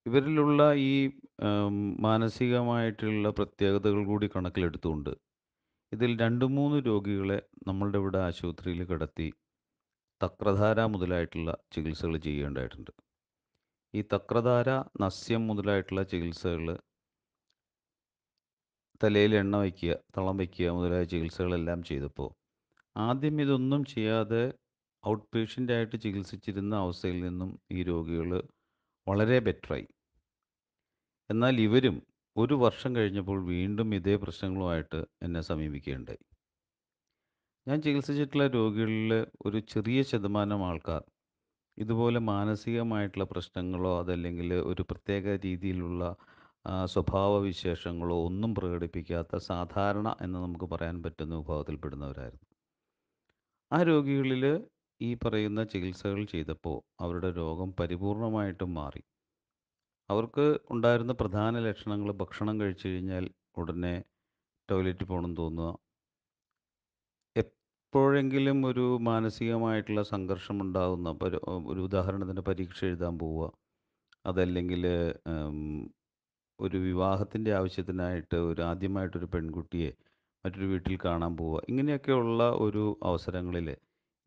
ഇവരിലുള്ള ഈ മാനസികമായിട്ടുള്ള പ്രത്യേകതകൾ കൂടി കണക്കിലെടുത്തുകൊണ്ട് ഇതിൽ 2-3 രോഗികളെ നമ്മളുടെ ഇവിടെ ആശുപത്രിയിൽ കിടത്തി തക്രധാര മുതലായിട്ടുള്ള ചികിത്സകൾ ചെയ്യേണ്ടതായിട്ടുണ്ട്. ഈ തക്രധാര, നസ്യം മുതലായിട്ടുള്ള ചികിത്സകൾ, തലയിൽ എണ്ണ വയ്ക്കുക, തളം വയ്ക്കുക മുതലായ ചികിത്സകളെല്ലാം ചെയ്തപ്പോൾ ആദ്യം ഇതൊന്നും ചെയ്യാതെ ഔട്ട് പേഷ്യൻ്റായിട്ട് ചികിത്സിച്ചിരുന്ന അവസ്ഥയിൽ നിന്നും ഈ രോഗികൾ വളരെ ബെറ്ററായി. എന്നാൽ ഇവരും 1 വർഷം കഴിഞ്ഞപ്പോൾ വീണ്ടും ഇതേ പ്രശ്നങ്ങളുമായിട്ട് എന്നെ സമീപിക്കുകയുണ്ടായി. ഞാൻ ചികിത്സിച്ചിട്ടുള്ള രോഗികളിൽ ഒരു ചെറിയ ശതമാനം ആൾക്കാർ ഇതുപോലെ മാനസികമായിട്ടുള്ള പ്രശ്നങ്ങളോ അതല്ലെങ്കിൽ ഒരു പ്രത്യേക രീതിയിലുള്ള സ്വഭാവ വിശേഷങ്ങളോ ഒന്നും പ്രകടിപ്പിക്കാത്ത സാധാരണ എന്ന് നമുക്ക് പറയാൻ പറ്റുന്ന വിഭാഗത്തിൽപ്പെടുന്നവരായിരുന്നു. ആ രോഗികളിൽ ഈ പറയുന്ന ചികിത്സകൾ ചെയ്തപ്പോൾ അവരുടെ രോഗം പരിപൂർണമായിട്ടും മാറി. അവർക്ക് ഉണ്ടായിരുന്ന പ്രധാന ലക്ഷണങ്ങൾ ഭക്ഷണം കഴിച്ചു കഴിഞ്ഞാൽ ഉടനെ ടോയ്ലറ്റിൽ പോകണം തോന്നുക, എപ്പോഴെങ്കിലും ഒരു മാനസികമായിട്ടുള്ള സംഘർഷം ഉണ്ടാകുന്ന ഒരു ഉദാഹരണത്തിന് പരീക്ഷ എഴുതാൻ പോവുക, അതല്ലെങ്കിൽ ഒരു വിവാഹത്തിൻ്റെ ആവശ്യത്തിനായിട്ട് ആദ്യമായിട്ടൊരു പെൺകുട്ടിയെ മറ്റൊരു വീട്ടിൽ കാണാൻ പോവുക, ഇങ്ങനെയൊക്കെയുള്ള ഒരു അവസരങ്ങളിൽ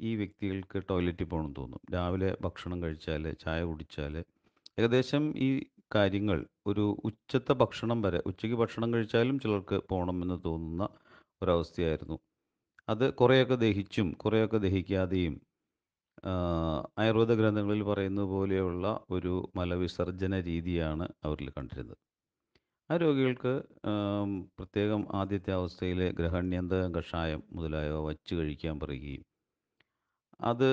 ഈ വ്യക്തികൾക്ക് ടോയ്ലറ്റിൽ പോകണം തോന്നും. രാവിലെ ഭക്ഷണം കഴിച്ചാൽ, ചായ കുടിച്ചാൽ ഏകദേശം ഈ കാര്യങ്ങൾ ഒരു ഉച്ചത്തെ ഭക്ഷണം വരെ, ഉച്ചയ്ക്ക് ഭക്ഷണം കഴിച്ചാലും ചിലർക്ക് പോകണമെന്ന് തോന്നുന്ന ഒരവസ്ഥയായിരുന്നു. അത് കുറേയൊക്കെ ദഹിച്ചും കുറേയൊക്കെ ദഹിക്കാതെയും ആയുർവേദ ഗ്രന്ഥങ്ങളിൽ പറയുന്നത് പോലെയുള്ള ഒരു മലവിസർജന രീതിയാണ് അവരിൽ കണ്ടിരുന്നത്. ആ രോഗികൾക്ക് പ്രത്യേകം ആദ്യത്തെ അവസ്ഥയിൽ ഗ്രഹണ്യന്തകം കഷായം മുതലായവ വച്ച് കഴിക്കാൻ പറയുകയും അത്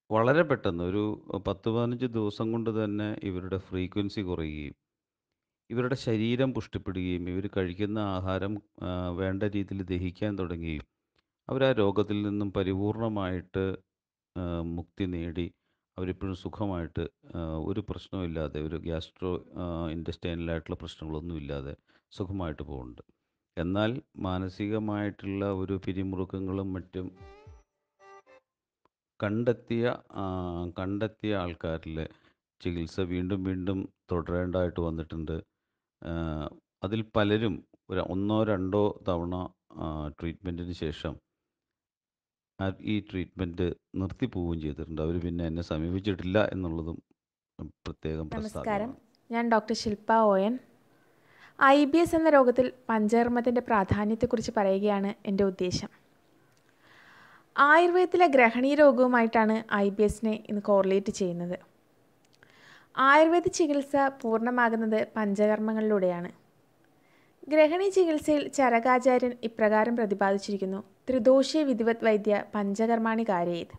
വളരെ പെട്ടെന്ന് ഒരു 10-15 ദിവസം കൊണ്ട് തന്നെ ഇവരുടെ ഫ്രീക്വൻസി കുറയുകയും ഇവരുടെ ശരീരം പുഷ്ടിപ്പെടുകയും ഇവർ കഴിക്കുന്ന ആഹാരം വേണ്ട രീതിയിൽ ദഹിക്കാൻ തുടങ്ങുകയും അവർ ആ രോഗത്തിൽ നിന്നും പരിപൂർണമായിട്ട് മുക്തി നേടി അവരിപ്പോഴും സുഖമായിട്ട് ഒരു പ്രശ്നവുമില്ലാതെ, ഒരു ഗ്യാസ്ട്രോ ഇൻറ്റസ്റ്റൈനലായിട്ടുള്ള പ്രശ്നങ്ങളൊന്നുമില്ലാതെ സുഖമായിട്ട് പോകുന്നുണ്ട്. എന്നാൽ മാനസികമായിട്ടുള്ള ഒരു പിരിമുറുക്കങ്ങളും മറ്റും കണ്ടെത്തിയ ആൾക്കാരിൽ ചികിത്സ വീണ്ടും വീണ്ടും തുടരേണ്ടതായിട്ട് വന്നിട്ടുണ്ട്. അതിൽ പലരും ഒന്നോ രണ്ടോ തവണ ട്രീറ്റ്മെൻറ്റിന് ശേഷം ഈ ട്രീറ്റ്മെൻറ്റ് നിർത്തിപ്പോവുകയും ചെയ്തിട്ടുണ്ട്. അവർ പിന്നെ എന്നെ സമീപിച്ചിട്ടില്ല എന്നുള്ളതും പ്രത്യേകം നമസ്കാരം, പ്രസ്താവ്യമാണ്. ഞാൻ ഡോക്ടർ ശില്പ ON. IBS എന്ന രോഗത്തിൽ പഞ്ചകർമ്മത്തിൻ്റെ പ്രാധാന്യത്തെക്കുറിച്ച് പറയുകയാണ് എൻ്റെ ഉദ്ദേശം. ആയുർവേദത്തിലെ ഗ്രഹണീ രോഗവുമായിട്ടാണ് IBSനെ ഇന്ന് കോറിലേറ്റ് ചെയ്യുന്നത്. ആയുർവേദ ചികിത്സ പൂർണ്ണമാകുന്നത് പഞ്ചകർമ്മങ്ങളിലൂടെയാണ്. ഗ്രഹണീ ചികിത്സയിൽ ചരകാചാര്യൻ ഇപ്രകാരം പ്രതിപാദിച്ചിരിക്കുന്നു: ത്രിദോഷേ വിധിവത് വൈദ്യ പഞ്ചകർമാണി കാരയേത്.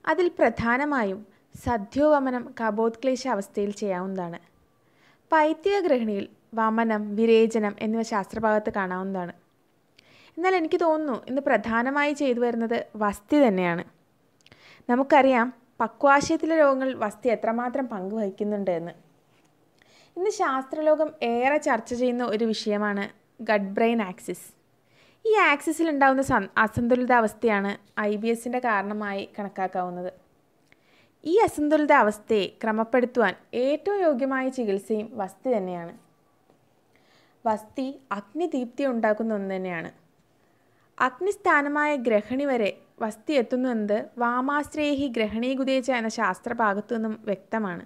അതിൽ പ്രധാനമായും സദ്യോവമനം കപോത്ക്ലേശ അവസ്ഥയിൽ ചെയ്യാവുന്നതാണ്. പൈത്തിക ഗ്രഹണിയിൽ വമനം, വിരേചനം എന്നിവ ശാസ്ത്രഭാഗത്ത് കാണാവുന്നതാണ്. എന്നാൽ എനിക്ക് തോന്നുന്നു ഇന്ന് പ്രധാനമായി ചെയ്തു വരുന്നത് വസ്തി തന്നെയാണ്. നമുക്കറിയാം പക്വാശയത്തിലെ രോഗങ്ങളിൽ വസ്തി എത്രമാത്രം പങ്കുവഹിക്കുന്നുണ്ട് എന്ന്. ഇന്ന് ശാസ്ത്രലോകം ഏറെ ചർച്ച ചെയ്യുന്ന ഒരു വിഷയമാണ് ഗട്ട് ബ്രെയിൻ ആക്സിസ്. ഈ ആക്സിസിൽ ഉണ്ടാകുന്ന അസന്തുലിതാവസ്ഥയാണ് IBSൻ്റെ കാരണമായി കണക്കാക്കാവുന്നത്. ഈ അസന്തുലിതാവസ്ഥയെ ക്രമപ്പെടുത്തുവാൻ ഏറ്റവും യോഗ്യമായ ചികിത്സയും വസ്തി തന്നെയാണ്. വസ്തി അഗ്നിദീപ്തി ഉണ്ടാക്കുന്ന ഒന്ന് തന്നെയാണ്. അഗ്നിസ്ഥാനമായ ഗ്രഹണി വരെ വസ്തി എത്തുന്നുവെന്നത് വാമാശ്രേഹി ഗ്രഹണീകുതേച്ച എന്ന ശാസ്ത്രഭാഗത്തു നിന്നും വ്യക്തമാണ്.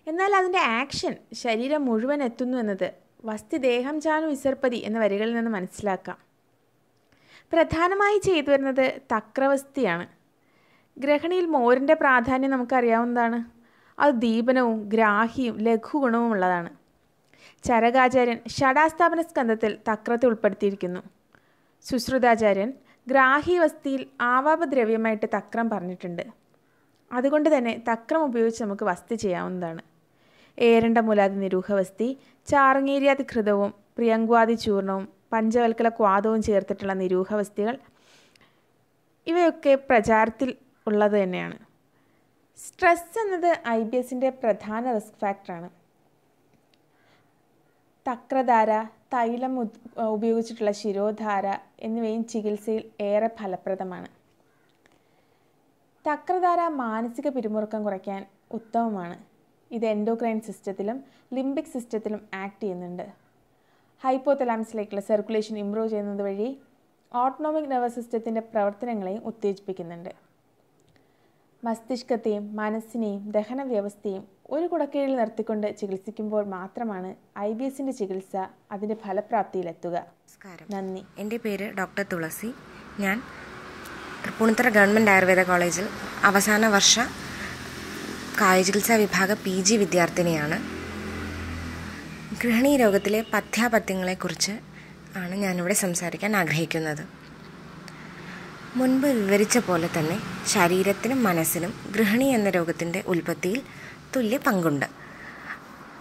എന്നാൽ അതിൻ്റെ ആക്ഷൻ ശരീരം മുഴുവൻ എത്തുന്നു എന്നത് വസ്തി ദേഹം ചാനു വിസർപ്പതി എന്ന വരികളിൽ നിന്ന് മനസ്സിലാക്കാം. പ്രധാനമായി ചെയ്തു വരുന്നത് തക്രവസ്തിയാണ്. ഗ്രഹണിയിൽ മോരിൻ്റെ പ്രാധാന്യം നമുക്കറിയാവുന്നതാണ്. അത് ദീപനവും ഗ്രാഹിയും ലഘുഗുണവും ഉള്ളതാണ്. ചരകാചാര്യൻ ഷഡാസ്ഥാപന സ്കന്ധത്തിൽ തക്രത്തെ ഉൾപ്പെടുത്തിയിരിക്കുന്നു. സുശ്രുതാചാര്യൻ ഗ്രാഹീവസ്തിയിൽ ആവാപദ്രവ്യമായിട്ട് തക്രം പറഞ്ഞിട്ടുണ്ട്. അതുകൊണ്ട് തന്നെ തക്രം ഉപയോഗിച്ച് നമുക്ക് വസ്തി ചെയ്യാവുന്നതാണ്. ഏരണ്ട മൂലാദി നിരൂഹവസ്തി, ചാറങ്ങേര്യാദി ഘൃതവും പ്രിയങ്ക്വാദി ചൂർണവും പഞ്ചവൽക്കല ക്വാദവും ചേർത്തിട്ടുള്ള നിരൂഹവസ്തികൾ ഇവയൊക്കെ പ്രചാരത്തിൽ ഉള്ളത് തന്നെയാണ്. സ്ട്രെസ് എന്നത് IBSൻ്റെ പ്രധാന റിസ്ക് ഫാക്ടറാണ്. തക്രധാര, തൈലം ഉപയോഗിച്ചിട്ടുള്ള ശിരോധാര എന്നിവയും ചികിത്സയിൽ ഏറെ ഫലപ്രദമാണ്. തക്രധാര മാനസിക പിരിമുറുക്കം കുറയ്ക്കാൻ ഉത്തമമാണ്. ഇത് എൻഡോക്രൈൻ സിസ്റ്റത്തിലും ലിംബിക് സിസ്റ്റത്തിലും ആക്ട് ചെയ്യുന്നുണ്ട്. ഹൈപ്പോതലാമസിലേക്കുള്ള സർക്കുലേഷൻ ഇംപ്രൂവ് ചെയ്യുന്നത് വഴി ഓട്ടോണോമിക് നെർവസ് സിസ്റ്റത്തിൻ്റെ പ്രവർത്തനങ്ങളെയും ഉത്തേജിപ്പിക്കുന്നുണ്ട്. മസ്തിഷ്കത്തെയും മനസ്സിനെയും ദഹന വ്യവസ്ഥയും ഒരു കുടക്കീഴിൽ നിർത്തിക്കൊണ്ട് ചികിത്സിക്കുമ്പോൾ മാത്രമാണ് IBSൻ്റെ ചികിത്സ അതിൻ്റെ ഫലപ്രാപ്തിയിലെത്തുക. നമസ്കാരം. നന്ദി. എൻ്റെ പേര് ഡോക്ടർ തുളസി. ഞാൻ തൃപ്പൂണിത്തുറ ഗവൺമെൻറ് ആയുർവേദ കോളേജിൽ അവസാന വർഷ കായചികിത്സാ വിഭാഗ PG വിദ്യാർത്ഥിനിയാണ്. ഗൃഹിണീ രോഗത്തിലെ പഥ്യാപഥ്യങ്ങളെക്കുറിച്ച് ആണ് ഞാനിവിടെ സംസാരിക്കാൻ ആഗ്രഹിക്കുന്നത്. മുൻപ് വിവരിച്ച പോലെ തന്നെ ശരീരത്തിനും മനസ്സിനും ഗൃഹിണി എന്ന രോഗത്തിൻ്റെ ഉൽപ്പത്തിയിൽ തുല്യ പങ്കുണ്ട്.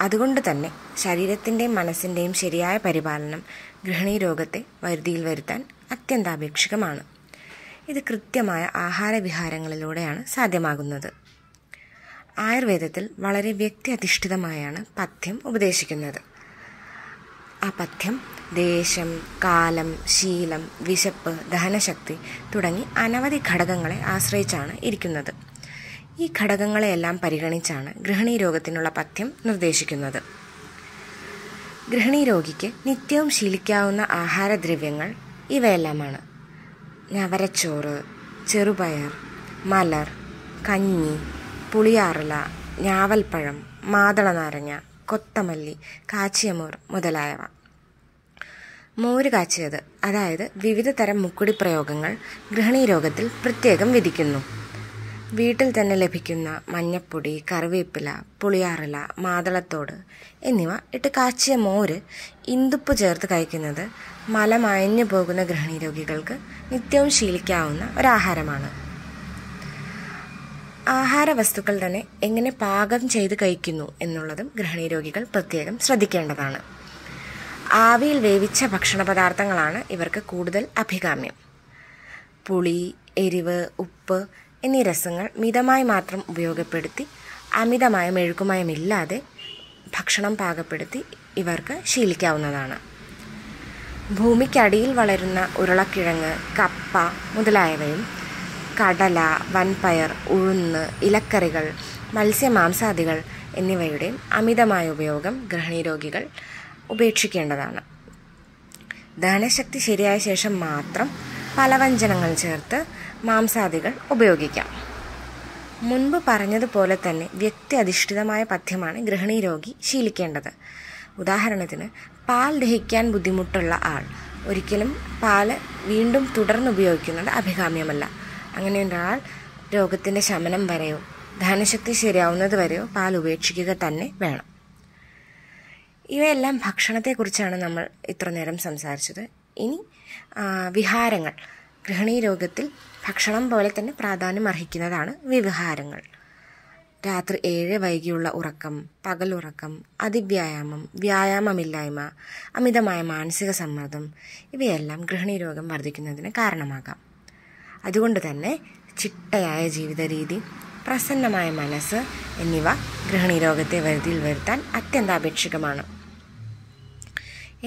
അതുകൊണ്ട് തന്നെ ശരീരത്തിൻ്റെയും മനസ്സിൻ്റെയും ശരിയായ പരിപാലനം ഗൃഹിണീ രോഗത്തെ വരുതിയിൽ വരുത്താൻ അത്യന്താപേക്ഷിതമാണ്. ഇത് കൃത്യമായ ആഹാരവിഹാരങ്ങളിലൂടെയാണ് സാധ്യമാകുന്നത്. ആയുർവേദത്തിൽ വളരെ വ്യക്തി അധിഷ്ഠിതമായാണ് പഥ്യം ഉപദേശിക്കുന്നത്. ആ പഥ്യം ദേശം, കാലം, ശീലം, വിശപ്പ്, ദഹനശക്തി തുടങ്ങി അനവധി ഘടകങ്ങളെ ആശ്രയിച്ചാണ് ഇരിക്കുന്നത്. ഈ ഘടകങ്ങളെയെല്ലാം പരിഗണിച്ചാണ് ഗൃഹിണീ രോഗത്തിനുള്ള പഥ്യം നിർദ്ദേശിക്കുന്നത്. ഗൃഹിണീ രോഗിക്ക് നിത്യവും ശീലിക്കാവുന്ന ആഹാരദ്രവ്യങ്ങൾ ഇവയെല്ലാമാണ്: ഞവരച്ചോറ്, ചെറുപയർ, മലർ, കഞ്ഞി, പുളിയാറില, ഞാവൽപ്പഴം, മാതളനാരങ്ങ, കൊത്തമല്ലി, കാച്ചിയമോർ മുതലായവ. മോര് കാച്ചിയത്, അതായത് വിവിധ തരം മുക്കുടി പ്രയോഗങ്ങൾ ഗൃഹിണീ രോഗത്തിൽ പ്രത്യേകം വിധിക്കുന്നു. വീട്ടിൽ തന്നെ ലഭിക്കുന്ന മഞ്ഞപ്പൊടി, കറിവേപ്പില, പുളിയാറില, മാതളത്തോട് എന്നിവ ഇട്ട് കാച്ചിയ മോര് ഇന്ദുപ്പ് ചേർത്ത് കഴിക്കുന്നത് മലമയഞ്ഞു പോകുന്ന ഗൃഹിണീ രോഗികൾക്ക് നിത്യവും ശീലിക്കാവുന്ന ഒരാഹാരമാണ്. ആഹാര വസ്തുക്കൾ തന്നെ എങ്ങനെ പാകം ചെയ്ത് കഴിക്കുന്നു എന്നുള്ളതും ഗൃഹിണീ രോഗികൾ പ്രത്യേകം ശ്രദ്ധിക്കേണ്ടതാണ്. ആവിയിൽ വേവിച്ച ഭക്ഷണ പദാർത്ഥങ്ങളാണ് ഇവർക്ക് കൂടുതൽ അഭികാമ്യം. പുളി, എരിവ്, ഉപ്പ് എന്നീ രസങ്ങൾ മിതമായി മാത്രം ഉപയോഗപ്പെടുത്തി അമിതമായ മെഴുക്കുമയമില്ലാതെ ഭക്ഷണം പാകപ്പെടുത്തി ഇവർക്ക് ശീലിക്കാവുന്നതാണ്. ഭൂമിക്കടിയിൽ വളരുന്ന ഉരുളക്കിഴങ്ങ്, കപ്പ മുതലായവയും കടല, വൻപയർ, ഉഴുന്ന്, ഇലക്കറികൾ, മത്സ്യമാംസാദികൾ എന്നിവയുടെയും അമിതമായ ഉപയോഗം ഗൃഹിണി രോഗികൾ ഉപേക്ഷിക്കേണ്ടതാണ്. ദഹനശക്തി ശരിയായ ശേഷം മാത്രം പലവ്യഞ്ജനങ്ങൾ ചേർത്ത് മാംസാദികൾ ഉപയോഗിക്കാം. മുൻപ് പറഞ്ഞതുപോലെ തന്നെ വ്യക്തി അധിഷ്ഠിതമായ പഥ്യമാണ് ഗൃഹിണി രോഗി ശീലിക്കേണ്ടത്. ഉദാഹരണത്തിന്, പാൽ ദഹിക്കാൻ ബുദ്ധിമുട്ടുള്ള ആൾ ഒരിക്കലും പാല് വീണ്ടും തുടർന്നുപയോഗിക്കുന്നത് അഭികാമ്യമല്ല. അങ്ങനെ ഒരാൾ രോഗത്തിൻ്റെ ശമനം വരെയോ ദഹനശക്തി ശരിയാവുന്നത് വരെയോ പാൽ ഉപേക്ഷിക്കുക തന്നെ വേണം. ഇവയെല്ലാം ഭക്ഷണത്തെക്കുറിച്ചാണ് നമ്മൾ ഇത്ര നേരം സംസാരിച്ചത്. ഇനി വിഹാരങ്ങൾ. ഗൃഹിണി രോഗത്തിൽ ഭക്ഷണം പോലെ തന്നെ പ്രാധാന്യം അർഹിക്കുന്നതാണ് വിഹാരങ്ങൾ. രാത്രി 7 വൈകിയുള്ള ഉറക്കം, പകലുറക്കം, അതിവ്യായാമം, വ്യായാമമില്ലായ്മ, അമിതമായ മാനസിക സമ്മർദ്ദം ഇവയെല്ലാം ഗൃഹിണി രോഗം വർദ്ധിക്കുന്നതിന് കാരണമാകാം. അതുകൊണ്ട് തന്നെ ചിട്ടയായ ജീവിത രീതി, പ്രസന്നമായ മനസ്സ് എന്നിവ ഗൃഹിണി രോഗത്തെ വരുതിയിൽ വരുത്താൻ അത്യന്താപേക്ഷികമാണ്.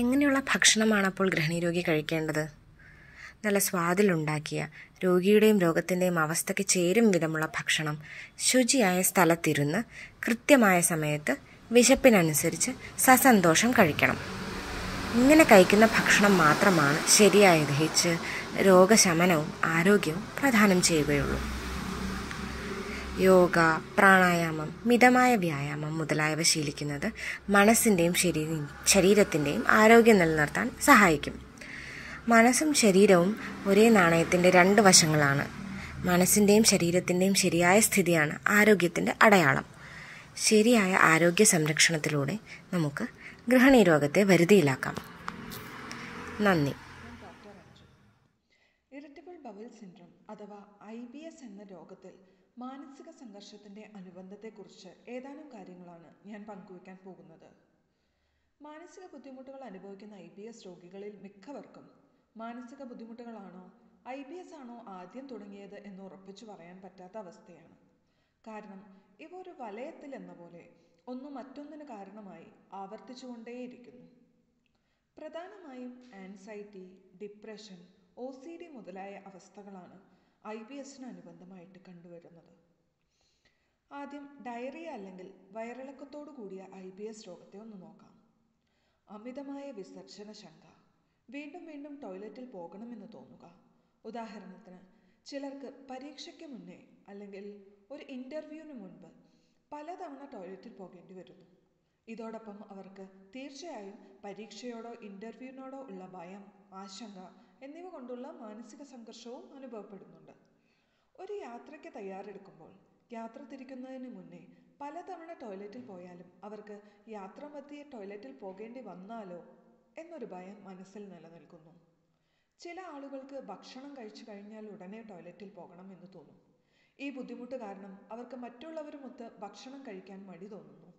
എങ്ങനെയുള്ള ഭക്ഷണമാണ് അപ്പോൾ ഗൃഹിണി രോഗി കഴിക്കേണ്ടത്? നല്ല സ്വാദിലുണ്ടാക്കിയ, രോഗിയുടെയും രോഗത്തിൻ്റെയും അവസ്ഥയ്ക്ക് ചേരും വിധമുള്ള ഭക്ഷണം ശുചിയായ സ്ഥലത്തിരുന്ന് കൃത്യമായ സമയത്ത് വിശപ്പിനനുസരിച്ച് സസന്തോഷം കഴിക്കണം. ഇങ്ങനെ കഴിക്കുന്ന ഭക്ഷണം മാത്രമാണ് ശരിയായി ദഹിച്ച് രോഗശമനവും ആരോഗ്യവും പ്രദാനം ചെയ്യുകയുള്ളൂ. യോഗ, പ്രാണായാമം, മിതമായ വ്യായാമം മുതലായവ ശീലിക്കുന്നത് മനസ്സിൻ്റെയും ശരീരത്തിൻ്റെയും ആരോഗ്യം നിലനിർത്താൻ സഹായിക്കും. മനസ്സും ശരീരവും ഒരേ നാണയത്തിൻ്റെ 2 വശങ്ങളാണ്. മനസ്സിൻ്റെയും ശരീരത്തിൻ്റെയും ശരിയായ സ്ഥിതിയാണ് ആരോഗ്യത്തിൻ്റെ അടയാളം. ശരിയായ ആരോഗ്യ സംരക്ഷണത്തിലൂടെ നമുക്ക് ഗൃഹിണി രോഗത്തെ വരുതിയിലാക്കാം. നന്ദി. ഇറിറ്റബിൾ ബവൽ സിൻഡ്രോം അഥവാ IBS എന്ന രോഗത്തിൽ മാനസിക സംഘർഷത്തിൻ്റെ അനുബന്ധത്തെക്കുറിച്ച് ഏതാനും കാര്യങ്ങളാണ് ഞാൻ പങ്കുവയ്ക്കാൻ പോകുന്നത്. മാനസിക ബുദ്ധിമുട്ടുകൾ അനുഭവിക്കുന്ന IBS രോഗികളിൽ മിക്കവർക്കും മാനസിക ബുദ്ധിമുട്ടുകളാണോ IBS ആണോ ആദ്യം തുടങ്ങിയത് എന്ന് ഉറപ്പിച്ചു പറയാൻ പറ്റാത്ത അവസ്ഥയാണ്. കാരണം ഇവ ഒരു വലയത്തിൽ എന്ന പോലെ ഒന്ന് മറ്റൊന്നിന് കാരണമായി ആവർത്തിച്ചുകൊണ്ടേയിരിക്കുന്നു. പ്രധാനമായും ആൻസൈറ്റി, ഡിപ്രഷൻ, OCD മുതലായ അവസ്ഥകളാണ് IBSന് അനുബന്ധമായിട്ട് കണ്ടുവരുന്നത്. ആദ്യം ഡയറിയ അല്ലെങ്കിൽ വയറിളക്കത്തോടു കൂടിയ IBS രോഗത്തെ ഒന്ന് നോക്കാം. അമിതമായ വിസർജന ശങ്ക, വീണ്ടും വീണ്ടും ടോയ്ലറ്റിൽ പോകണമെന്ന് തോന്നുക. ഉദാഹരണത്തിന്, ചിലർക്ക് പരീക്ഷയ്ക്ക് മുന്നേ അല്ലെങ്കിൽ ഒരു ഇൻ്റർവ്യൂവിന് മുൻപ് പലതവണ ടോയ്ലറ്റിൽ പോകേണ്ടി വരുന്നു. ഇതോടൊപ്പം അവർക്ക് തീർച്ചയായും പരീക്ഷയോടോ ഇൻ്റർവ്യൂവിനോടോ ഉള്ള ഭയം, ആശങ്ക എന്നിവ കൊണ്ടുള്ള മാനസിക സംഘർഷവും അനുഭവപ്പെടുന്നുണ്ട്. ഒരു യാത്രയ്ക്ക് തയ്യാറെടുക്കുമ്പോൾ യാത്ര തിരിക്കുന്നതിന് മുന്നേ പലതവണ ടോയ്ലറ്റിൽ പോയാലും അവർക്ക് യാത്രാമധ്യേ ടോയ്ലറ്റിൽ പോകേണ്ടി വന്നാലോ എന്നൊരു ഭയം മനസ്സിൽ നിലനിൽക്കുന്നു. ചില ആളുകൾക്ക് ഭക്ഷണം കഴിച്ചു കഴിഞ്ഞാൽ ഉടനെ ടോയ്ലറ്റിൽ പോകണം എന്ന് തോന്നും. ഈ ബുദ്ധിമുട്ട് കാരണം അവർക്ക് മറ്റുള്ളവരുമൊത്ത് ഭക്ഷണം കഴിക്കാൻ മടി തോന്നുന്നു.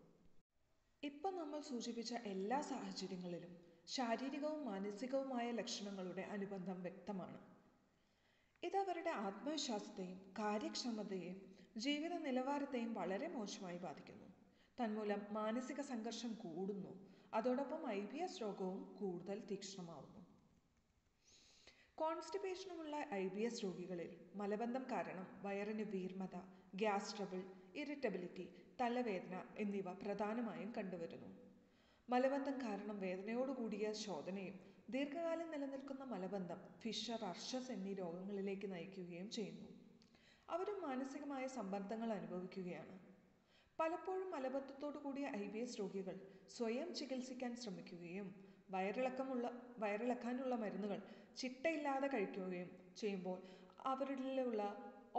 ഇപ്പം നമ്മൾ സൂചിപ്പിച്ച എല്ലാ സാഹചര്യങ്ങളിലും ശാരീരികവും മാനസികവുമായ ലക്ഷണങ്ങളുടെ അനുബന്ധം വ്യക്തമാണ്. ഇത് അവരുടെ ആത്മവിശ്വാസത്തെയും കാര്യക്ഷമതയെയും ജീവിത നിലവാരത്തെയും വളരെ മോശമായി ബാധിക്കുന്നു. തന്മൂലം മാനസിക സംഘർഷം കൂടുന്നു. അതോടൊപ്പം IBS രോഗവും കൂടുതൽ തീക്ഷ്ണമാവുന്നു. കോൺസ്റ്റിപ്പേഷനുമുള്ള IBS രോഗികളിൽ മലബന്ധം കാരണം വയറിന് വീർമത, ഗ്യാസ് ട്രബിൾ, ഇറിറ്റബിലിറ്റി, തലവേദന എന്നിവ പ്രധാനമായും കണ്ടുവരുന്നു. മലബന്ധം കാരണം വേദനയോടുകൂടിയ ശോധനയും ദീർഘകാലം നിലനിൽക്കുന്ന മലബന്ധം ഫിഷർ, അർഷസ് എന്നീ രോഗങ്ങളിലേക്ക് നയിക്കുകയും ചെയ്യുന്നു. അവരും മാനസികമായ സമ്മർദ്ദങ്ങൾ അനുഭവിക്കുകയാണ്. പലപ്പോഴും മലബന്ധത്തോടു കൂടിയ IBS രോഗികൾ സ്വയം ചികിത്സിക്കാൻ ശ്രമിക്കുകയും വയറിളക്കാനുള്ള മരുന്നുകൾ ചിട്ടയില്ലാതെ കഴിക്കുകയും ചെയ്യുമ്പോൾ അവരിലുള്ള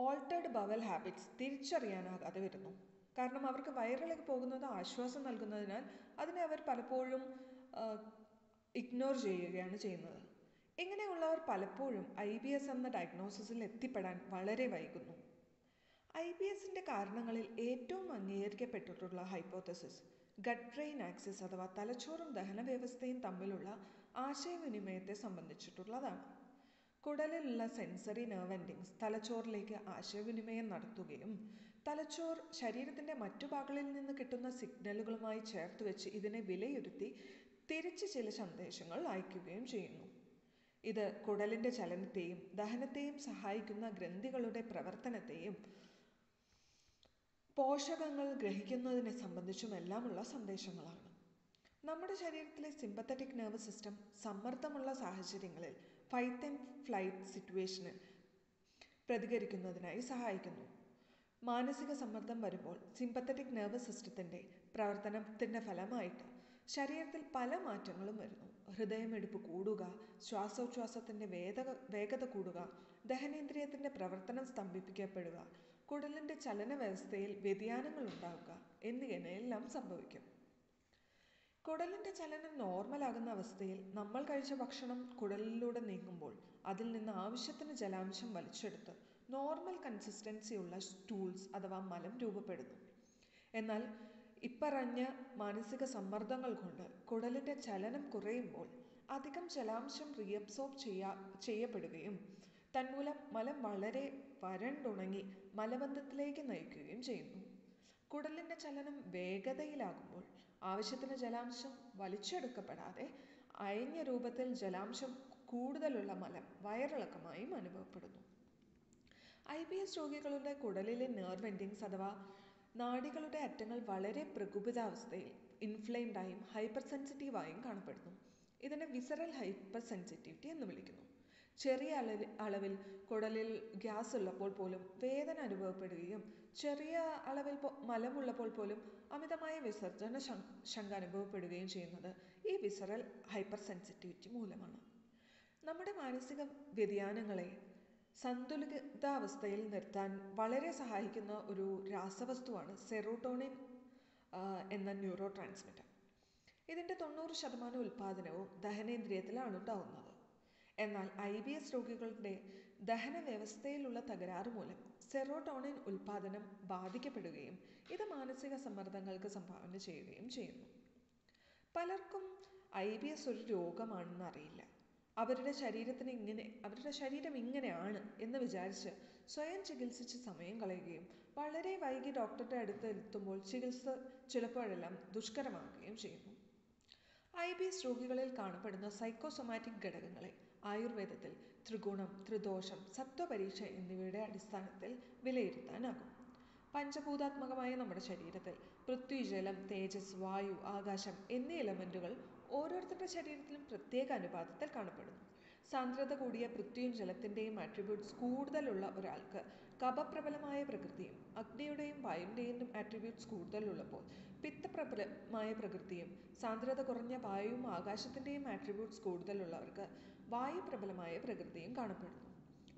ഓൾട്ടേർഡ് ബവൽ ഹാബിറ്റ്സ് തിരിച്ചറിയാനാകാതെ വരുന്നു. കാരണം അവർക്ക് വയറിളകി പോകുന്നത് ആശ്വാസം നൽകുന്നതിനാൽ അതിനെ അവർ പലപ്പോഴും ഇഗ്നോർ ചെയ്യുകയാണ് ചെയ്യുന്നത്. ഇങ്ങനെയുള്ളവർ പലപ്പോഴും IBS എന്ന ഡയഗ്നോസിസിൽ എത്തിപ്പെടാൻ വളരെ വൈകുന്നു. IBSൻ്റെ കാരണങ്ങളിൽ ഏറ്റവും അംഗീകരിക്കപ്പെട്ടിട്ടുള്ള ഹൈപ്പോത്തസിസ് ഗട്ട് ബ്രെയിൻ ആക്സിസ് അഥവാ തലച്ചോറും ദഹന വ്യവസ്ഥയും തമ്മിലുള്ള ആശയവിനിമയത്തെ സംബന്ധിച്ചിട്ടുള്ളതാണ്. കുടലിലുള്ള സെൻസറി നെർവ് എൻഡിങ്സ് തലച്ചോറിലേക്ക് ആശയവിനിമയം നടത്തുകയും തലച്ചോർ ശരീരത്തിൻ്റെ മറ്റു ഭാഗങ്ങളിൽ നിന്ന് കിട്ടുന്ന സിഗ്നലുകളുമായി ചേർത്ത് വെച്ച് ഇതിനെ വിലയിരുത്തി തിരിച്ച് ചില സന്ദേശങ്ങൾ അയക്കുകയും ചെയ്യുന്നു. ഇത് കുടലിൻ്റെ ചലനത്തെയും ദഹനത്തെയും സഹായിക്കുന്ന ഗ്രന്ഥികളുടെ പ്രവർത്തനത്തെയും പോഷകങ്ങൾ ഗ്രഹിക്കുന്നതിനെ സംബന്ധിച്ചുമെല്ലാമുള്ള സന്ദേശങ്ങളാണ്. നമ്മുടെ ശരീരത്തിലെ സിമ്പത്തറ്റിക് നെർവസ് സിസ്റ്റം സമ്മർദ്ദമുള്ള സാഹചര്യങ്ങളിൽ ഫൈറ്റ് ആൻഡ് ഫ്ലൈറ്റ് സിറ്റുവേഷന് പ്രതികരിക്കുന്നതിനായി സഹായിക്കുന്നു. മാനസിക സമ്മർദ്ദം വരുമ്പോൾ സിമ്പത്തറ്റിക് നെർവസ് സിസ്റ്റത്തിൻ്റെ പ്രവർത്തനത്തിൻ്റെ ഫലമായിട്ട് ശരീരത്തിൽ പല മാറ്റങ്ങളും വരുന്നു. ഹൃദയമിടിപ്പ് കൂടുക, ശ്വാസോച്ഛ്വാസത്തിൻ്റെ വേഗത കൂടുക, ദഹനേന്ദ്രിയത്തിൻ്റെ പ്രവർത്തനം സ്തംഭിപ്പിക്കപ്പെടുക, കുടലിൻ്റെ ചലന വ്യവസ്ഥയിൽ വ്യതിയാനങ്ങൾ ഉണ്ടാവുക എന്നിങ്ങനെയെല്ലാം സംഭവിക്കും. കുടലിൻ്റെ ചലനം നോർമലാകുന്ന അവസ്ഥയിൽ നമ്മൾ കഴിച്ച ഭക്ഷണം കുടലിലൂടെ നീങ്ങുമ്പോൾ അതിൽ നിന്ന് ആവശ്യത്തിന് ജലാംശം വലിച്ചെടുത്ത് നോർമൽ കൺസിസ്റ്റൻസിയുള്ള സ്റ്റൂൾസ് അഥവാ മലം രൂപപ്പെടുന്നു. എന്നാൽ ഇപ്പറഞ്ഞ മാനസിക സമ്മർദ്ദങ്ങൾ കൊണ്ട് കുടലിൻ്റെ ചലനം കുറയുമ്പോൾ അധികം ജലാംശം റീഅബ്സോർബ് ചെയ്യപ്പെടുകയും തന്മൂലം മലം വളരെ വരണ്ടുണങ്ങി മലബന്ധത്തിലേക്ക് നയിക്കുകയും ചെയ്യുന്നു. കുടലിൻ്റെ ചലനം വേഗതയിലാകുമ്പോൾ ആവശ്യത്തിന് ജലാംശം വലിച്ചെടുക്കപ്പെടാതെ അയഞ്ഞ രൂപത്തിൽ ജലാംശം കൂടുതലുള്ള മലം വയറിളക്കമായും അനുഭവപ്പെടുന്നു. IBS രോഗികളുടെ കുടലിലെ നെർവ് എൻഡിങ്സ് അഥവാ നാഡികളുടെ അറ്റങ്ങൾ വളരെ പ്രകുപിതാവസ്ഥയിൽ ഇൻഫ്ലെയിംഡായും ഹൈപ്പർ സെൻസിറ്റീവായും കാണപ്പെടുന്നു. ഇതിനെ വിസറൽ ഹൈപ്പർ സെൻസിറ്റിവിറ്റി എന്ന് വിളിക്കുന്നു. ചെറിയ അളവിൽ കുടലിൽ ഗ്യാസ് ഉള്ളപ്പോൾ പോലും വേദന അനുഭവപ്പെടുകയും ചെറിയ അളവിൽ മലമുള്ളപ്പോൾ പോലും അമിതമായ വിസർജന ശങ്ക അനുഭവപ്പെടുകയും ചെയ്യുന്നത് ഈ വിസറൽ ഹൈപ്പർ സെൻസിറ്റിവിറ്റി മൂലമാണ്. നമ്മുടെ മാനസിക വ്യതിയാനങ്ങളെ സന്തുലിതാവസ്ഥയിൽ നിർത്താൻ വളരെ സഹായിക്കുന്ന ഒരു രാസവസ്തുവാണ് സെറോട്ടോണിൻ എന്ന ന്യൂറോ ട്രാൻസ്മിറ്റർ. ഇതിൻ്റെ 90% ഉൽപ്പാദനവും ദഹനേന്ദ്രിയത്തിലാണ് ഉണ്ടാവുന്നത്. എന്നാൽ IBS രോഗികളുടെ ദഹന വ്യവസ്ഥയിലുള്ള തകരാറ് മൂലം സെറോട്ടോണിൻ ഉൽപ്പാദനം ബാധിക്കപ്പെടുകയും ഇത് മാനസിക സമ്മർദ്ദങ്ങൾക്ക് സംഭാവന ചെയ്യുകയും ചെയ്യുന്നു. പലർക്കും IBS ഒരു രോഗമാണെന്ന് അറിയില്ല. അവരുടെ ശരീരം ഇങ്ങനെയാണ് എന്ന് വിചാരിച്ച് സ്വയം ചികിത്സിച്ച് സമയം കളയുകയും വളരെ വൈകി ഡോക്ടറുടെ അടുത്ത് എത്തുമ്പോൾ ചികിത്സ ചിലപ്പോഴെല്ലാം ദുഷ്കരമാകുകയും ചെയ്യുന്നു. IBS രോഗികളിൽ കാണപ്പെടുന്ന സൈക്കോസൊമാറ്റിക് ഘടകങ്ങളെ ആയുർവേദത്തിൽ ത്രിഗുണം, ത്രിദോഷം, സത്വപരീക്ഷ എന്നിവയുടെ അടിസ്ഥാനത്തിൽ വിലയിരുത്താനാകും. പഞ്ചഭൂതാത്മകമായ നമ്മുടെ ശരീരത്തിൽ പൃഥ്വി, ജലം, തേജസ്, വായു, ആകാശം എന്നീ എലമെൻറ്റുകൾ ഓരോരുത്തരുടെ ശരീരത്തിലും പ്രത്യേക അനുപാതത്തിൽ കാണപ്പെടുന്നു. സാന്ദ്രത കൂടിയ പൃഥ്വിയും ജലത്തിൻ്റെയും ആട്രിബ്യൂട്ട്സ് കൂടുതലുള്ള ഒരാൾക്ക് കഫപ്രബലമായ പ്രകൃതിയും അഗ്നിയുടെയും വായുവിൻ്റെയും ആട്രിബ്യൂട്ട്സ് കൂടുതലുള്ളപ്പോൾ പിത്തപ്രബലമായ പ്രകൃതിയും സാന്ദ്രത കുറഞ്ഞ വായുവും ആകാശത്തിൻ്റെയും ആട്രിബ്യൂട്ട്സ് കൂടുതലുള്ളവർക്ക് വായുപ്രബലമായ പ്രകൃതിയും കാണപ്പെടുന്നു.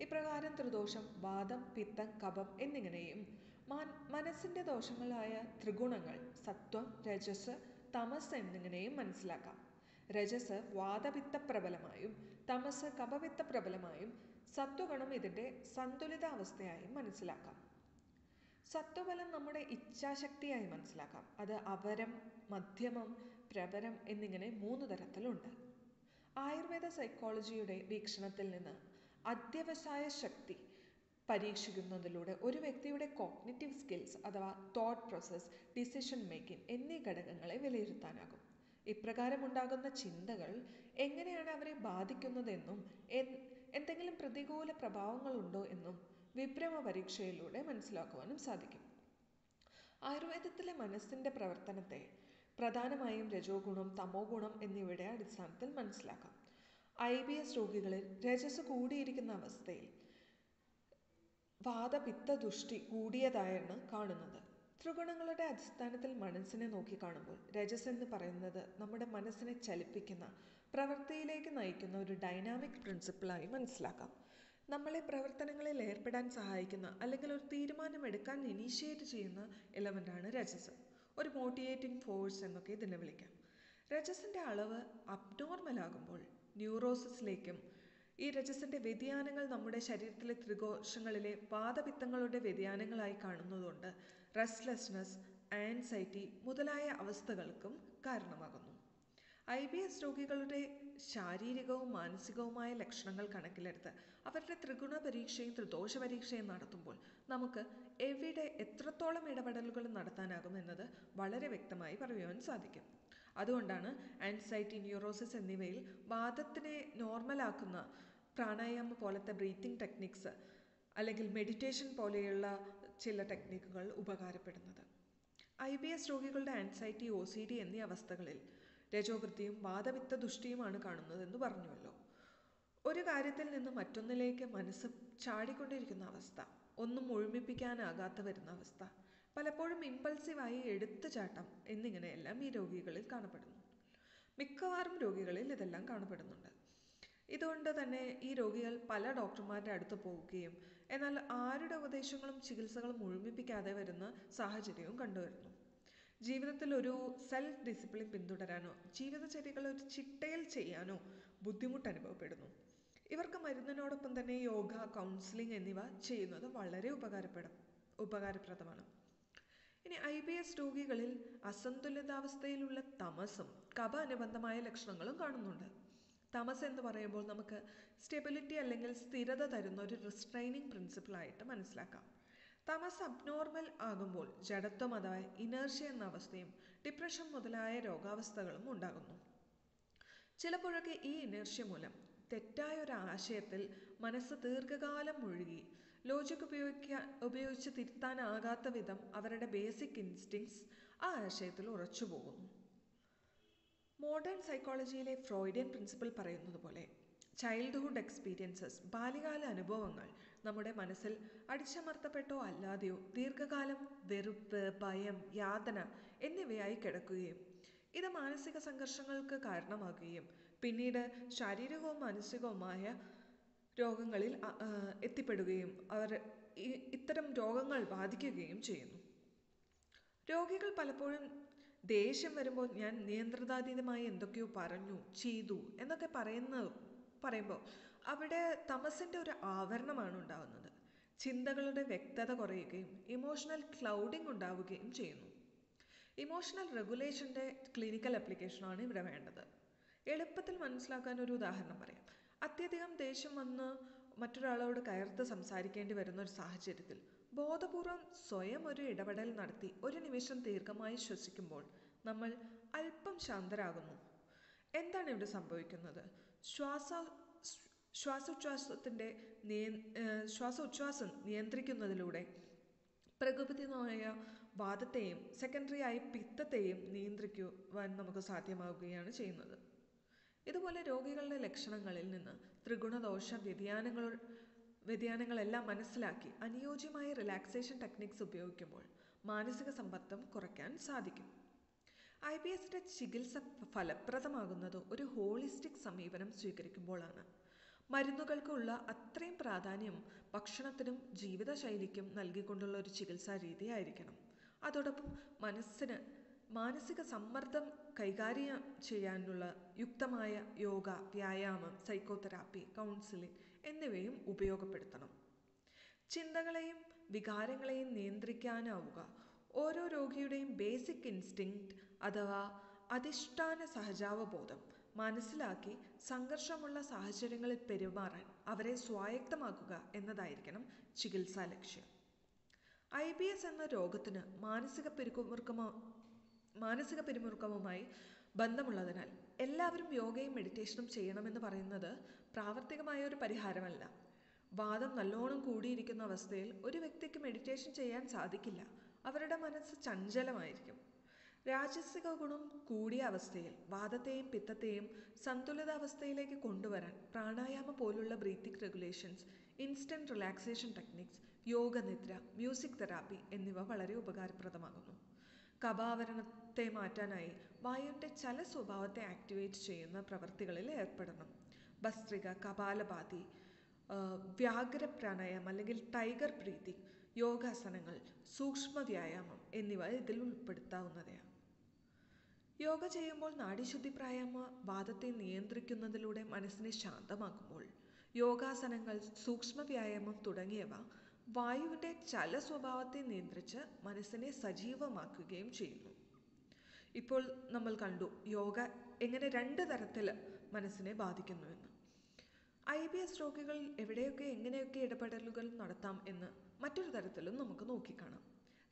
ഇപ്രകാരം ത്രിദോഷം വാതം, പിത്തം, കഫം എന്നിങ്ങനെയും മനസ്സിൻ്റെ ദോഷങ്ങളായ ത്രിഗുണങ്ങൾ സത്വം, രജസ്, തമസ് എന്നിങ്ങനെയും മനസ്സിലാക്കാം. രജസ് വാതപിത്തപ്രബലമായും തമസ് കഫപിത്തപ്രബലമായും സത്വഗുണം ഇതിൻ്റെ സന്തുലിതാവസ്ഥയായും മനസ്സിലാക്കാം. സത്വബലം നമ്മുടെ ഇച്ഛാശക്തിയായി മനസ്സിലാക്കാം. അത് അപരം, മധ്യമം, പ്രബരം എന്നിങ്ങനെ 3 തരത്തിലുണ്ട്. ആയുർവേദ സൈക്കോളജിയുടെ വീക്ഷണത്തിൽ നിന്ന് അധ്യവസായ ശക്തി പരീക്ഷിക്കുന്നതിലൂടെ ഒരു വ്യക്തിയുടെ കോഗ്നിറ്റീവ് സ്കിൽസ് അഥവാ തോട്ട് പ്രോസസ്, ഡിസിഷൻ മേക്കിംഗ് എന്നീ ഘടകങ്ങളെ വിലയിരുത്താനാകും. ഇപ്രകാരമുണ്ടാകുന്ന ചിന്തകൾ എങ്ങനെയാണ് അവരെ ബാധിക്കുന്നതെന്നും എന്തെങ്കിലും പ്രതികൂല പ്രഭാവങ്ങളുണ്ടോ എന്നും വിഭ്രമ പരീക്ഷയിലൂടെ മനസ്സിലാക്കുവാനും സാധിക്കും. ആയുർവേദത്തിലെ മനസ്സിൻ്റെ പ്രവർത്തനത്തെ പ്രധാനമായും രജോ ഗുണം, തമോ ഗുണം എന്നിവയുടെ അടിസ്ഥാനത്തിൽ മനസ്സിലാക്കാം. IBS രോഗികളിൽ രജസ് കൂടിയിരിക്കുന്ന അവസ്ഥയിൽ വാതപിത്ത ദുഷ്ടി കൂടിയതായാണ് കാണുന്നത്. ത്രിഗുണങ്ങളുടെ അടിസ്ഥാനത്തിൽ മനസ്സിനെ നോക്കിക്കാണുമ്പോൾ രജസ് എന്ന് പറയുന്നത് നമ്മുടെ മനസ്സിനെ ചലിപ്പിക്കുന്ന, പ്രവൃത്തിയിലേക്ക് നയിക്കുന്ന ഒരു ഡൈനാമിക് പ്രിൻസിപ്പിളായി മനസ്സിലാക്കാം. നമ്മളെ പ്രവർത്തനങ്ങളിൽ ഏർപ്പെടാൻ സഹായിക്കുന്ന അല്ലെങ്കിൽ ഒരു തീരുമാനമെടുക്കാൻ ഇനീഷ്യേറ്റ് ചെയ്യുന്ന എലമെൻ്റാണ് രജസ്. ഒരു മോട്ടിവേറ്റിംഗ് ഫോഴ്സ് എന്നൊക്കെ ഇതിനെ വിളിക്കാം. രജസിൻ്റെ അളവ് അബ്നോർമലാകുമ്പോൾ ന്യൂറോസിസിലേക്കും ഈ രജസിൻ്റെ വ്യതിയാനങ്ങൾ നമ്മുടെ ശരീരത്തിലെ ത്രികോശങ്ങളിലെ വാതപിത്തങ്ങളുടെ വ്യതിയാനങ്ങളായി കാണുന്നതുകൊണ്ട് റെസ്റ്റ്ലെസ്നെസ്, ആൻസൈറ്റി മുതലായ അവസ്ഥകൾക്കും കാരണമാകുന്നു. IBS രോഗികളുടെ ശാരീരികവും മാനസികവുമായ ലക്ഷണങ്ങൾ കണക്കിലെടുത്ത് അവരുടെ ത്രിഗുണ പരീക്ഷയും ത്രിദോഷ പരീക്ഷയും നടത്തുമ്പോൾ നമുക്ക് എവിടെ എത്രത്തോളം ഇടപെടലുകൾ നടത്താനാകും എന്നത് വളരെ വ്യക്തമായി പറയുവാൻ സാധിക്കും. അതുകൊണ്ടാണ് ആൻസൈറ്റി, ന്യൂറോസിസ് എന്നിവയിൽ വാദത്തിനെ നോർമലാക്കുന്ന പ്രാണായാമം പോലത്തെ ബ്രീത്തിങ് ടെക്നിക്സ് അല്ലെങ്കിൽ മെഡിറ്റേഷൻ പോലെയുള്ള ചില ടെക്നിക്കുകൾ ഉപകാരപ്പെടുന്നത്. IBS രോഗികളുടെ ആൻസൈറ്റി, OCD എന്നീ അവസ്ഥകളിൽ രജോവൃത്തിയും വാദപിത്ത ദുഷ്ടിയുമാണ് കാണുന്നതെന്ന് പറഞ്ഞുവല്ലോ. ഒരു കാര്യത്തിൽ നിന്ന് മറ്റൊന്നിലേക്ക് മനസ്സ് ചാടിക്കൊണ്ടിരിക്കുന്ന അവസ്ഥ, ഒന്നും ഒഴിമിപ്പിക്കാനാകാത്ത വരുന്ന അവസ്ഥ, പലപ്പോഴും ഇമ്പൾസീവായി എടുത്തുചാട്ടം എന്നിങ്ങനെയെല്ലാം ഈ രോഗികളിൽ കാണപ്പെടുന്നു. മിക്കവാറും രോഗികളിൽ ഇതെല്ലാം കാണപ്പെടുന്നുണ്ട്. ഇതുകൊണ്ട് തന്നെ ഈ രോഗികൾ പല ഡോക്ടർമാരുടെ അടുത്ത് പോവുകയും എന്നാൽ ആരുടെ ഉപദേശങ്ങളും ചികിത്സകളും മുഴുമിപ്പിക്കാതെ വരുന്ന സാഹചര്യവും കണ്ടുവരുന്നു. ജീവിതത്തിൽ ഒരു സെൽഫ് ഡിസിപ്ലിൻ പിന്തുടരാനോ ജീവിതചര്യകൾ ഒരു ചിട്ടയിൽ ചെയ്യാനോ ബുദ്ധിമുട്ട് അനുഭവപ്പെടുന്നു. ഇവർക്ക് മരുന്നിനോടൊപ്പം തന്നെ യോഗ, കൗൺസിലിംഗ് എന്നിവ ചെയ്യുന്നത് വളരെ ഉപകാരപ്രദമാണ്. ഇനി IBS രോഗികളിൽ അസന്തുലിതാവസ്ഥയിലുള്ള തമസും കഫ അനുബന്ധമായ ലക്ഷണങ്ങളും കാണുന്നുണ്ട്. തമസ് എന്ന് പറയുമ്പോൾ നമുക്ക് സ്റ്റെബിലിറ്റി അല്ലെങ്കിൽ സ്ഥിരത തരുന്ന ഒരു റിസ്ട്രെയിനിങ് പ്രിൻസിപ്പിളായിട്ട് മനസ്സിലാക്കാം. തമസ് അബ്നോർമൽ ആകുമ്പോൾ ജഡത്വം അഥവാ ഇനേർഷ്യ എന്ന അവസ്ഥയും ഡിപ്രഷൻ മുതലായ രോഗാവസ്ഥകളും ഉണ്ടാകുന്നു. ചിലപ്പോഴൊക്കെ ഈ ഇനേർഷ്യ മൂലം തെറ്റായ ഒരു ആശയത്തിൽ മനസ്സ് ദീർഘകാലം മുഴുകി ലോജിക് ഉപയോഗിച്ച് തിരുത്താനാകാത്ത വിധം അവരുടെ ബേസിക് ഇൻസ്റ്റിങ്സ് ആ ആശയത്തിൽ ഉറച്ചു പോകുന്നു. മോഡേൺ സൈക്കോളജിയിലെ ഫ്രോയിഡിയൻ പ്രിൻസിപ്പിൾ പറയുന്നത് പോലെ ചൈൽഡ്ഹുഡ് എക്സ്പീരിയൻസസ്, ബാല്യകാല അനുഭവങ്ങൾ നമ്മുടെ മനസ്സിൽ അടിച്ചമർത്തപ്പെട്ടോ അല്ലാതെയോ ദീർഘകാലം വെറുപ്പ്, ഭയം, യാതന എന്നിവയായി കിടക്കുകയും ഇത് മാനസിക സംഘർഷങ്ങൾക്ക് കാരണമാകുകയും പിന്നീട് ശാരീരികവും മാനസികവുമായ രോഗങ്ങളിൽ എത്തിപ്പെടുകയും ഇത്തരം രോഗങ്ങൾ ബാധിക്കുകയും ചെയ്യുന്നു. രോഗികൾ പലപ്പോഴും ദേഷ്യം വരുമ്പോൾ ഞാൻ നിയന്ത്രണാതീതമായി എന്തൊക്കെയോ പറഞ്ഞു, ചെയ്തു എന്നൊക്കെ പറയുമ്പോൾ അവിടെ തമസിൻ്റെ ഒരു ആവരണമാണ് ഉണ്ടാകുന്നത്. ചിന്തകളുടെ വ്യക്തത കുറയുകയും ഇമോഷണൽ ക്ലൗഡിംഗ് ഉണ്ടാവുകയും ചെയ്യുന്നു. ഇമോഷണൽ റെഗുലേഷൻ്റെ ക്ലിനിക്കൽ ആപ്ലിക്കേഷനാണ് ഇവിടെ വേണ്ടത്. എളുപ്പത്തിൽ മനസ്സിലാക്കാൻ ഒരു ഉദാഹരണം പറയാം. അത്യധികം ദേഷ്യം വന്ന് മറ്റൊരാളോട് കയർത്ത് സംസാരിക്കേണ്ടി വരുന്ന ഒരു സാഹചര്യത്തിൽ ബോധപൂർവം സ്വയം ഒരു ഇടപെടൽ നടത്തി ഒരു നിമിഷം ദീർഘമായി ശ്വസിക്കുമ്പോൾ നമ്മൾ അല്പം ശാന്തരാകുന്നു. എന്താണ് ഇവിടെ സംഭവിക്കുന്നത്? ശ്വാസോച്ഛ്വാസം നിയന്ത്രിക്കുന്നതിലൂടെ പ്രകൃതിമായ വാദത്തെയും സെക്കൻഡറി ആയി പിത്തത്തെയും നിയന്ത്രിക്കുവാൻ നമുക്ക് സാധ്യമാവുകയാണ് ചെയ്യുന്നത്. ഇതുപോലെ രോഗികളുടെ ലക്ഷണങ്ങളിൽ നിന്ന് ത്രിഗുണദോഷ വ്യതിയാനങ്ങളെല്ലാം മനസ്സിലാക്കി അനുയോജ്യമായ റിലാക്സേഷൻ ടെക്നിക്സ് ഉപയോഗിക്കുമ്പോൾ മാനസിക സമ്മർദ്ദം കുറയ്ക്കാൻ സാധിക്കും. IBSന്റെ ചികിത്സ ഫലപ്രദമാകുന്നത് ഒരു ഹോളിസ്റ്റിക് സമീപനം സ്വീകരിക്കുമ്പോഴാണ്. മരുന്നുകൾക്കുള്ള അത്രയും പ്രാധാന്യം ഭക്ഷണത്തിനും ജീവിതശൈലിക്കും നൽകിക്കൊണ്ടുള്ള ഒരു ചികിത്സാ രീതി ആയിരിക്കണം. അതോടൊപ്പം മാനസിക സമ്മർദ്ദം കൈകാര്യം ചെയ്യാനുള്ള യുക്തമായ യോഗ, വ്യായാമം, സൈക്കോതെറാപ്പി, കൗൺസിലിംഗ് എന്നിവയും ഉപയോഗപ്പെടുത്തണം. ചിന്തകളെയും വികാരങ്ങളെയും നിയന്ത്രിക്കാനാവുക ഓരോ രോഗിയുടെയും ബേസിക് ഇൻസ്റ്റിങ്ക്റ്റ് അഥവാ അധിഷ്ഠാന സഹജാവബോധം മനസ്സിലാക്കി സംഘർഷമുള്ള സാഹചര്യങ്ങളിൽ പെരുമാറാൻ അവരെ സ്വായത്തമാക്കുക എന്നതായിരിക്കണം ചികിത്സാ ലക്ഷ്യം. IBS എന്ന രോഗത്തിന് മാനസിക പിരിമുറുക്കവുമായി ബന്ധമുള്ളതിനാൽ എല്ലാവരും യോഗയും മെഡിറ്റേഷനും ചെയ്യണമെന്ന് പറയുന്നത് പ്രാവർത്തികമായ ഒരു പരിഹാരമല്ല. വാദം നല്ലോണം കൂടിയിരിക്കുന്ന അവസ്ഥയിൽ ഒരു വ്യക്തിക്ക് മെഡിറ്റേഷൻ ചെയ്യാൻ സാധിക്കില്ല. അവരുടെ മനസ്സ് ചഞ്ചലമായിരിക്കും. രാജസിക ഗുണം കൂടിയ അവസ്ഥയിൽ വാദത്തെയും പിത്തത്തെയും സന്തുലിതാവസ്ഥയിലേക്ക് കൊണ്ടുവരാൻ പ്രാണായാമം പോലുള്ള breathing regulations, instant relaxation techniques, yoga nidra, music therapy എന്നിവ വളരെ ഉപകാരപ്രദമാകുന്നു. കഫാവരണത്തെ മാറ്റാനായി വായുവിൻ്റെ ചല സ്വഭാവത്തെ ആക്ടിവേറ്റ് ചെയ്യുന്ന പ്രവൃത്തികളിൽ ഏർപ്പെടണം. ഭസ്ത്രിക, കപാലഭാതി, വ്യാഘ്ര പ്രാണായാമം അല്ലെങ്കിൽ ടൈഗർ ബ്രീത്തിങ്, യോഗാസനങ്ങൾ, സൂക്ഷ്മ വ്യായാമം എന്നിവ ഇതിൽ ഉൾപ്പെടുത്താവുന്നതാണ്. യോഗ ചെയ്യുമ്പോൾ നാഡീശുദ്ധി പ്രാണായാമ വാദത്തെ നിയന്ത്രിക്കുന്നതിലൂടെ മനസ്സിനെ ശാന്തമാക്കുമ്പോൾ യോഗാസനങ്ങൾ, സൂക്ഷ്മ വ്യായാമം തുടങ്ങിയവ വായുവിൻ്റെ ചല സ്വഭാവത്തെ നിയന്ത്രിച്ച് മനസ്സിനെ സജീവമാക്കുകയും ചെയ്യുന്നു. ഇപ്പോൾ നമ്മൾ കണ്ടു യോഗ എങ്ങനെ 2 തരത്തിൽ മനസ്സിനെ ബാധിക്കുന്നുവെന്ന്. IBS രോഗികൾ എവിടെയൊക്കെ എങ്ങനെയൊക്കെ ഇടപെടലുകൾ നടത്താം എന്ന് മറ്റൊരു തരത്തിലും നമുക്ക് നോക്കിക്കാണാം.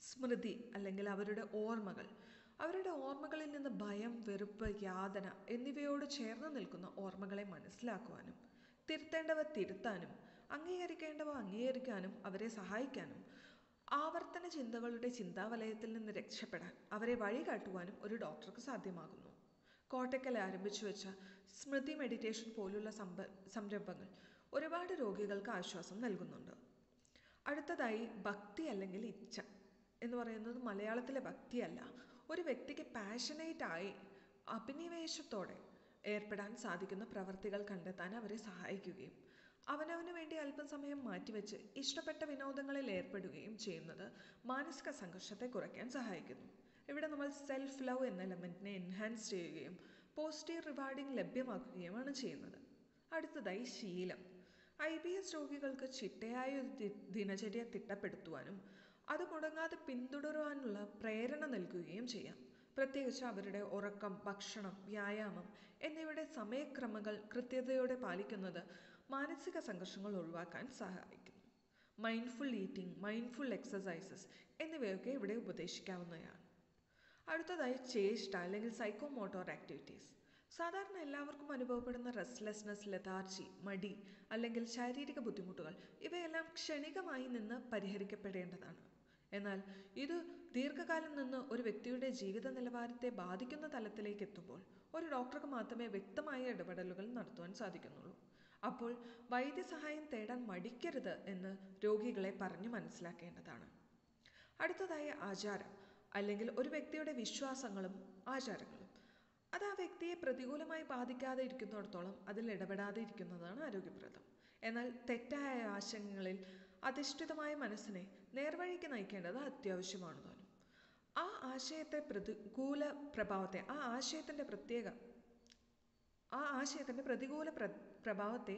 സ്മൃതി അല്ലെങ്കിൽ അവരുടെ ഓർമ്മകൾ, അവരുടെ ഓർമ്മകളിൽ നിന്ന് ഭയം, വെറുപ്പ്, യാതന എന്നിവയോട് ചേർന്ന് നിൽക്കുന്ന ഓർമ്മകളെ മനസ്സിലാക്കുവാനും തിരുത്തേണ്ടവ തിരുത്താനും അംഗീകരിക്കേണ്ടവ അംഗീകരിക്കാനും അവരെ സഹായിക്കാനും ആവർത്തന ചിന്തകളുടെ ചിന്താവലയത്തിൽ നിന്ന് രക്ഷപ്പെടാൻ അവരെ വഴികാട്ടുവാനും ഒരു ഡോക്ടർക്ക് സാധ്യമാകുന്നു. കോട്ടക്കൽ ആരംഭിച്ചു വെച്ച സ്മൃതി മെഡിറ്റേഷൻ പോലുള്ള സംരംഭങ്ങൾ ഒരുപാട് രോഗികൾക്ക് ആശ്വാസം നൽകുന്നുണ്ട്. അടുത്തതായി ഭക്തി അല്ലെങ്കിൽ ഇച്ഛ എന്ന് പറയുന്നത് മലയാളത്തിലെ ഭക്തിയല്ല, ഒരു വ്യക്തിക്ക് പാഷനേറ്റായി അഭിനിവേശത്തോടെ ഏർപ്പെടാൻ സാധിക്കുന്ന പ്രവർത്തികൾ കണ്ടെത്താൻ അവരെ സഹായിക്കുകയും അവനവന് വേണ്ടി അല്പം സമയം മാറ്റിവെച്ച് ഇഷ്ടപ്പെട്ട വിനോദങ്ങളിൽ ഏർപ്പെടുകയും ചെയ്യുന്നത് മാനസിക സംഘർഷത്തെ കുറയ്ക്കാൻ സഹായിക്കുന്നു. ഇവിടെ നമ്മൾ സെൽഫ് ലവ് എന്ന എലമെൻറ്റിനെ എൻഹാൻസ് ചെയ്യുകയും പോസിറ്റീവ് റിവാർഡിംഗ് ലഭ്യമാക്കുകയുമാണ് ചെയ്യുന്നത്. അടുത്തതായി ശീലം. IBS രോഗികൾക്ക് ചിട്ടയായ ഒരു ദിനചര്യ തിട്ടപ്പെടുത്തുവാനും അത് മുടങ്ങാതെ പിന്തുടരുവാനുള്ള പ്രേരണ നൽകുകയും ചെയ്യാം. പ്രത്യേകിച്ച് അവരുടെ ഉറക്കം, ഭക്ഷണം, വ്യായാമം എന്നിവയുടെ സമയക്രമങ്ങൾ കൃത്യതയോടെ പാലിക്കുന്നത് മാനസിക സംഘർഷങ്ങൾ ഒഴിവാക്കാൻ സഹായിക്കുന്നു. മൈൻഡ്ഫുൾ ഈറ്റിംഗ്, മൈൻഡ്ഫുൾ എക്സസൈസസ് എന്നിവയൊക്കെ ഇവിടെ ഉപദേശിക്കാവുന്നതാണ്. അടുത്തതായി ചേഷ്ട അല്ലെങ്കിൽ സൈക്കോമോട്ടോർ ആക്ടിവിറ്റീസ്. സാധാരണ എല്ലാവർക്കും അനുഭവപ്പെടുന്ന റെസ്റ്റ്ലെസ്നെസ്, ലെഥാർജി, മടി അല്ലെങ്കിൽ ശാരീരിക ബുദ്ധിമുട്ടുകൾ ഇവയെല്ലാം ക്ഷണികമായി നിന്ന് പരിഹരിക്കപ്പെടേണ്ടതാണ്. എന്നാൽ ഇത് ദീർഘകാലം നിന്ന് ഒരു വ്യക്തിയുടെ ജീവിത നിലവാരത്തെ ബാധിക്കുന്ന തലത്തിലേക്ക് എത്തുമ്പോൾ ഒരു ഡോക്ടർക്ക് മാത്രമേ വ്യക്തമായ ഇടപെടലുകൾ നടത്തുവാൻ സാധിക്കുന്നുള്ളൂ. അപ്പോൾ വൈദ്യസഹായം തേടാൻ മടിക്കരുത് എന്ന് രോഗികളെ പറഞ്ഞു മനസ്സിലാക്കേണ്ടതാണ്. അടുത്തതായി ആചാരം അല്ലെങ്കിൽ ഒരു വ്യക്തിയുടെ വിശ്വാസങ്ങളും ആചാരങ്ങളും. അത് ആ വ്യക്തിയെ പ്രതികൂലമായി ബാധിക്കാതെ ഇരിക്കുന്നിടത്തോളം അതിൽ ഇടപെടാതെ ഇരിക്കുന്നതാണ് ആരോഗ്യപ്രദം. എന്നാൽ തെറ്റായ ആശയങ്ങളിൽ അധിഷ്ഠിതമായ മനസ്സിനെ നേർവഴിക്ക് നയിക്കേണ്ടത് അത്യാവശ്യമാണ് താനും. ആ ആശയത്തെ പ്രതികൂല പ്രഭാവത്തെ പ്രതികൂല പ്രഭാവത്തെ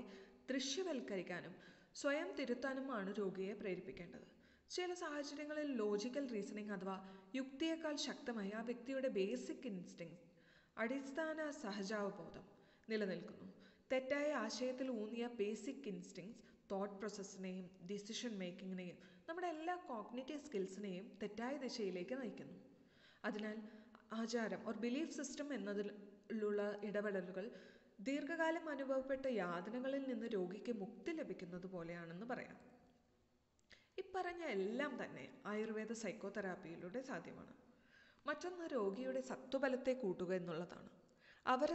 ദൃശ്യവൽക്കരിക്കാനും സ്വയം തിരുത്താനുമാണ് രോഗിയെ പ്രേരിപ്പിക്കേണ്ടത്. ചില സാഹചര്യങ്ങളിൽ ലോജിക്കൽ റീസണിങ് അഥവാ യുക്തിയേക്കാൾ ശക്തമായി ആ വ്യക്തിയുടെ ബേസിക് ഇൻസ്റ്റിങ്സ്, അടിസ്ഥാന സഹജാവബോധം നിലനിൽക്കുന്നു. തെറ്റായ ആശയത്തിൽ ഊന്നിയ ബേസിക് ഇൻസ്റ്റിങ്സ് തോട്ട് പ്രോസസ്സിനെയും ഡിസിഷൻ മേക്കിങ്ങിനെയും നമ്മുടെ എല്ലാ കോഗ്നിറ്റീവ് സ്കിൽസിനെയും തെറ്റായ ദിശയിലേക്ക് നയിക്കുന്നു. അതിനാൽ ആചാരം ഓർ ബിലീഫ് സിസ്റ്റം എന്നതിലുള്ള ഇടപെടലുകൾ ദീർഘകാലം അനുഭവപ്പെട്ട യാതനകളിൽ നിന്ന് രോഗിക്ക് മുക്തി ലഭിക്കുന്നത് പോലെയാണെന്ന് പറയാം. ഇപ്പറഞ്ഞ എല്ലാം തന്നെ ആയുർവേദ സൈക്കോതെറാപ്പിയിലൂടെ സാധ്യമാണ്. മറ്റൊന്ന് രോഗിയുടെ സത്വബലത്തെ കൂട്ടുക എന്നുള്ളതാണ്.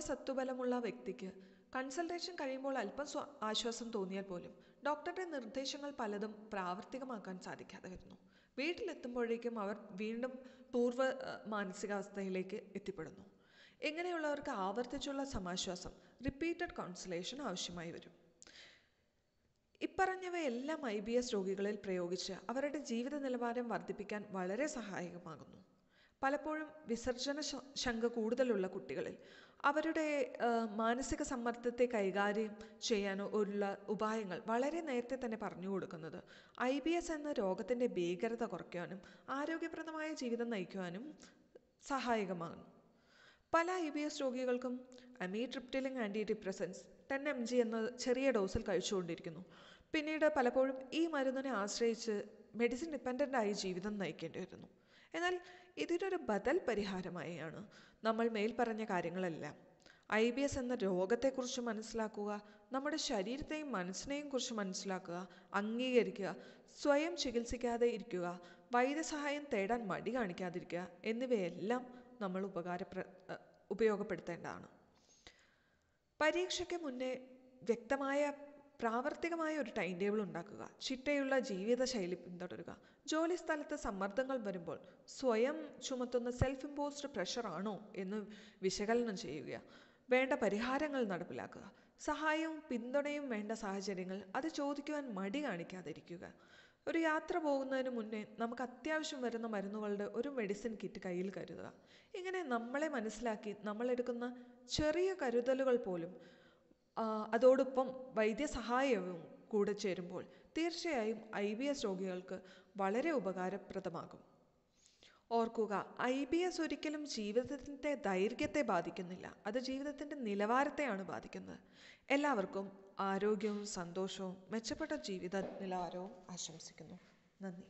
സത്വബലമുള്ള വ്യക്തിക്ക് കൺസൾട്ടേഷൻ കഴിയുമ്പോൾ അല്പം ആശ്വാസം തോന്നിയാൽ പോലും ഡോക്ടറുടെ നിർദ്ദേശങ്ങൾ പലതും പ്രാവർത്തികമാക്കാൻ സാധിക്കാതെ വരുന്നു. വീട്ടിലെത്തുമ്പോഴേക്കും അവർ വീണ്ടും പൂർവ്വ മാനസികാവസ്ഥയിലേക്ക് എത്തിപ്പെടുന്നു. ഇങ്ങനെയുള്ളവർക്ക് ആവർത്തിച്ചുള്ള സമാശ്വാസം, റിപ്പീറ്റഡ് കൗൺസിലേഷൻ ആവശ്യമായി വരും. ഇപ്പറഞ്ഞവയെല്ലാം IBS രോഗികളിൽ പ്രയോഗിച്ച് അവരുടെ ജീവിത നിലവാരം വർദ്ധിപ്പിക്കാൻ വളരെ സഹായകമാകുന്നു. പലപ്പോഴും വിസർജന ശങ്ക കൂടുതലുള്ള കുട്ടികളിൽ അവരുടെ മാനസിക സമ്മർദ്ദത്തെ കൈകാര്യം ചെയ്യാനോ ഉള്ള ഉപായങ്ങൾ വളരെ നേരത്തെ തന്നെ പറഞ്ഞു കൊടുക്കുന്നത് IBS എന്ന രോഗത്തിൻ്റെ ഭീകരത കുറയ്ക്കുവാനും ആരോഗ്യപ്രദമായ ജീവിതം നയിക്കുവാനും സഹായകമാകുന്നു. പല IBS രോഗികൾക്കും അമീട്രിപ്റ്റിലിൻ ആൻറ്റി ഡിപ്രസൻസ് 10 mg എന്ന ചെറിയ ഡോസിൽ കഴിച്ചുകൊണ്ടിരിക്കുന്നു. പിന്നീട് പലപ്പോഴും ഈ മരുന്നിനെ ആശ്രയിച്ച് മെഡിസിൻ ഡിപ്പെൻഡൻ്റായി ജീവിതം നയിക്കേണ്ടി വരുന്നു. എന്നാൽ ഇതിനൊരു ബദൽ പരിഹാരമായാണ് നമ്മൾ മേൽപ്പറഞ്ഞ കാര്യങ്ങളെല്ലാം. IBS എന്ന രോഗത്തെക്കുറിച്ച് മനസ്സിലാക്കുക, നമ്മുടെ ശരീരത്തെയും മനസ്സിനെയും കുറിച്ച് മനസ്സിലാക്കുക, അംഗീകരിക്കുക, സ്വയം ചികിത്സിക്കാതെ ഇരിക്കുക, വൈദ്യസഹായം തേടാൻ മടി കാണിക്കാതിരിക്കുക എന്നിവയെല്ലാം നമ്മൾ ഉപയോഗപ്പെടുത്തേണ്ടതാണ്. പരീക്ഷയ്ക്ക് മുന്നേ വ്യക്തമായ പ്രാവർത്തികമായ ഒരു ടൈം ടേബിൾ ഉണ്ടാക്കുക, ചിട്ടയുള്ള ജീവിതശൈലി പിന്തുടരുക, ജോലി സ്ഥലത്ത് സമ്മർദ്ദങ്ങൾ വരുമ്പോൾ സ്വയം ചുമത്തുന്ന സെൽഫ് ഇമ്പോസ്ഡ് പ്രഷർ ആണോ എന്ന് വിശകലനം ചെയ്യുക, വേണ്ട പരിഹാരങ്ങൾ നടപ്പിലാക്കുക, സഹായവും പിന്തുണയും വേണ്ട സാഹചര്യങ്ങൾ അത് ചോദിക്കുവാൻ മടി കാണിക്കാതിരിക്കുക. ഒരു യാത്ര പോകുന്നതിന് മുന്നേ നമുക്ക് അത്യാവശ്യം വരുന്ന മരുന്നുകളുടെ ഒരു മെഡിസിൻ കിറ്റ് കയ്യിൽ കരുതുക. ഇങ്ങനെ നമ്മളെ മനസ്സിലാക്കി നമ്മളെടുക്കുന്ന ചെറിയ കരുതലുകൾ പോലും അതോടൊപ്പം വൈദ്യസഹായവും കൂടെ ചേരുമ്പോൾ തീർച്ചയായും IBS രോഗികൾക്ക് വളരെ ഉപകാരപ്രദമാകും. ഓർക്കുക, IBS ഒരിക്കലും ജീവിതത്തിൻ്റെ ദൈർഘ്യത്തെ ബാധിക്കുന്നില്ല, അത് ജീവിതത്തിൻ്റെ നിലവാരത്തെയാണ് ബാധിക്കുന്നത്. എല്ലാവർക്കും ആരോഗ്യവും സന്തോഷവും മെച്ചപ്പെട്ട ജീവിത നിലവാരവും ആശംസിക്കുന്നു. നന്ദി.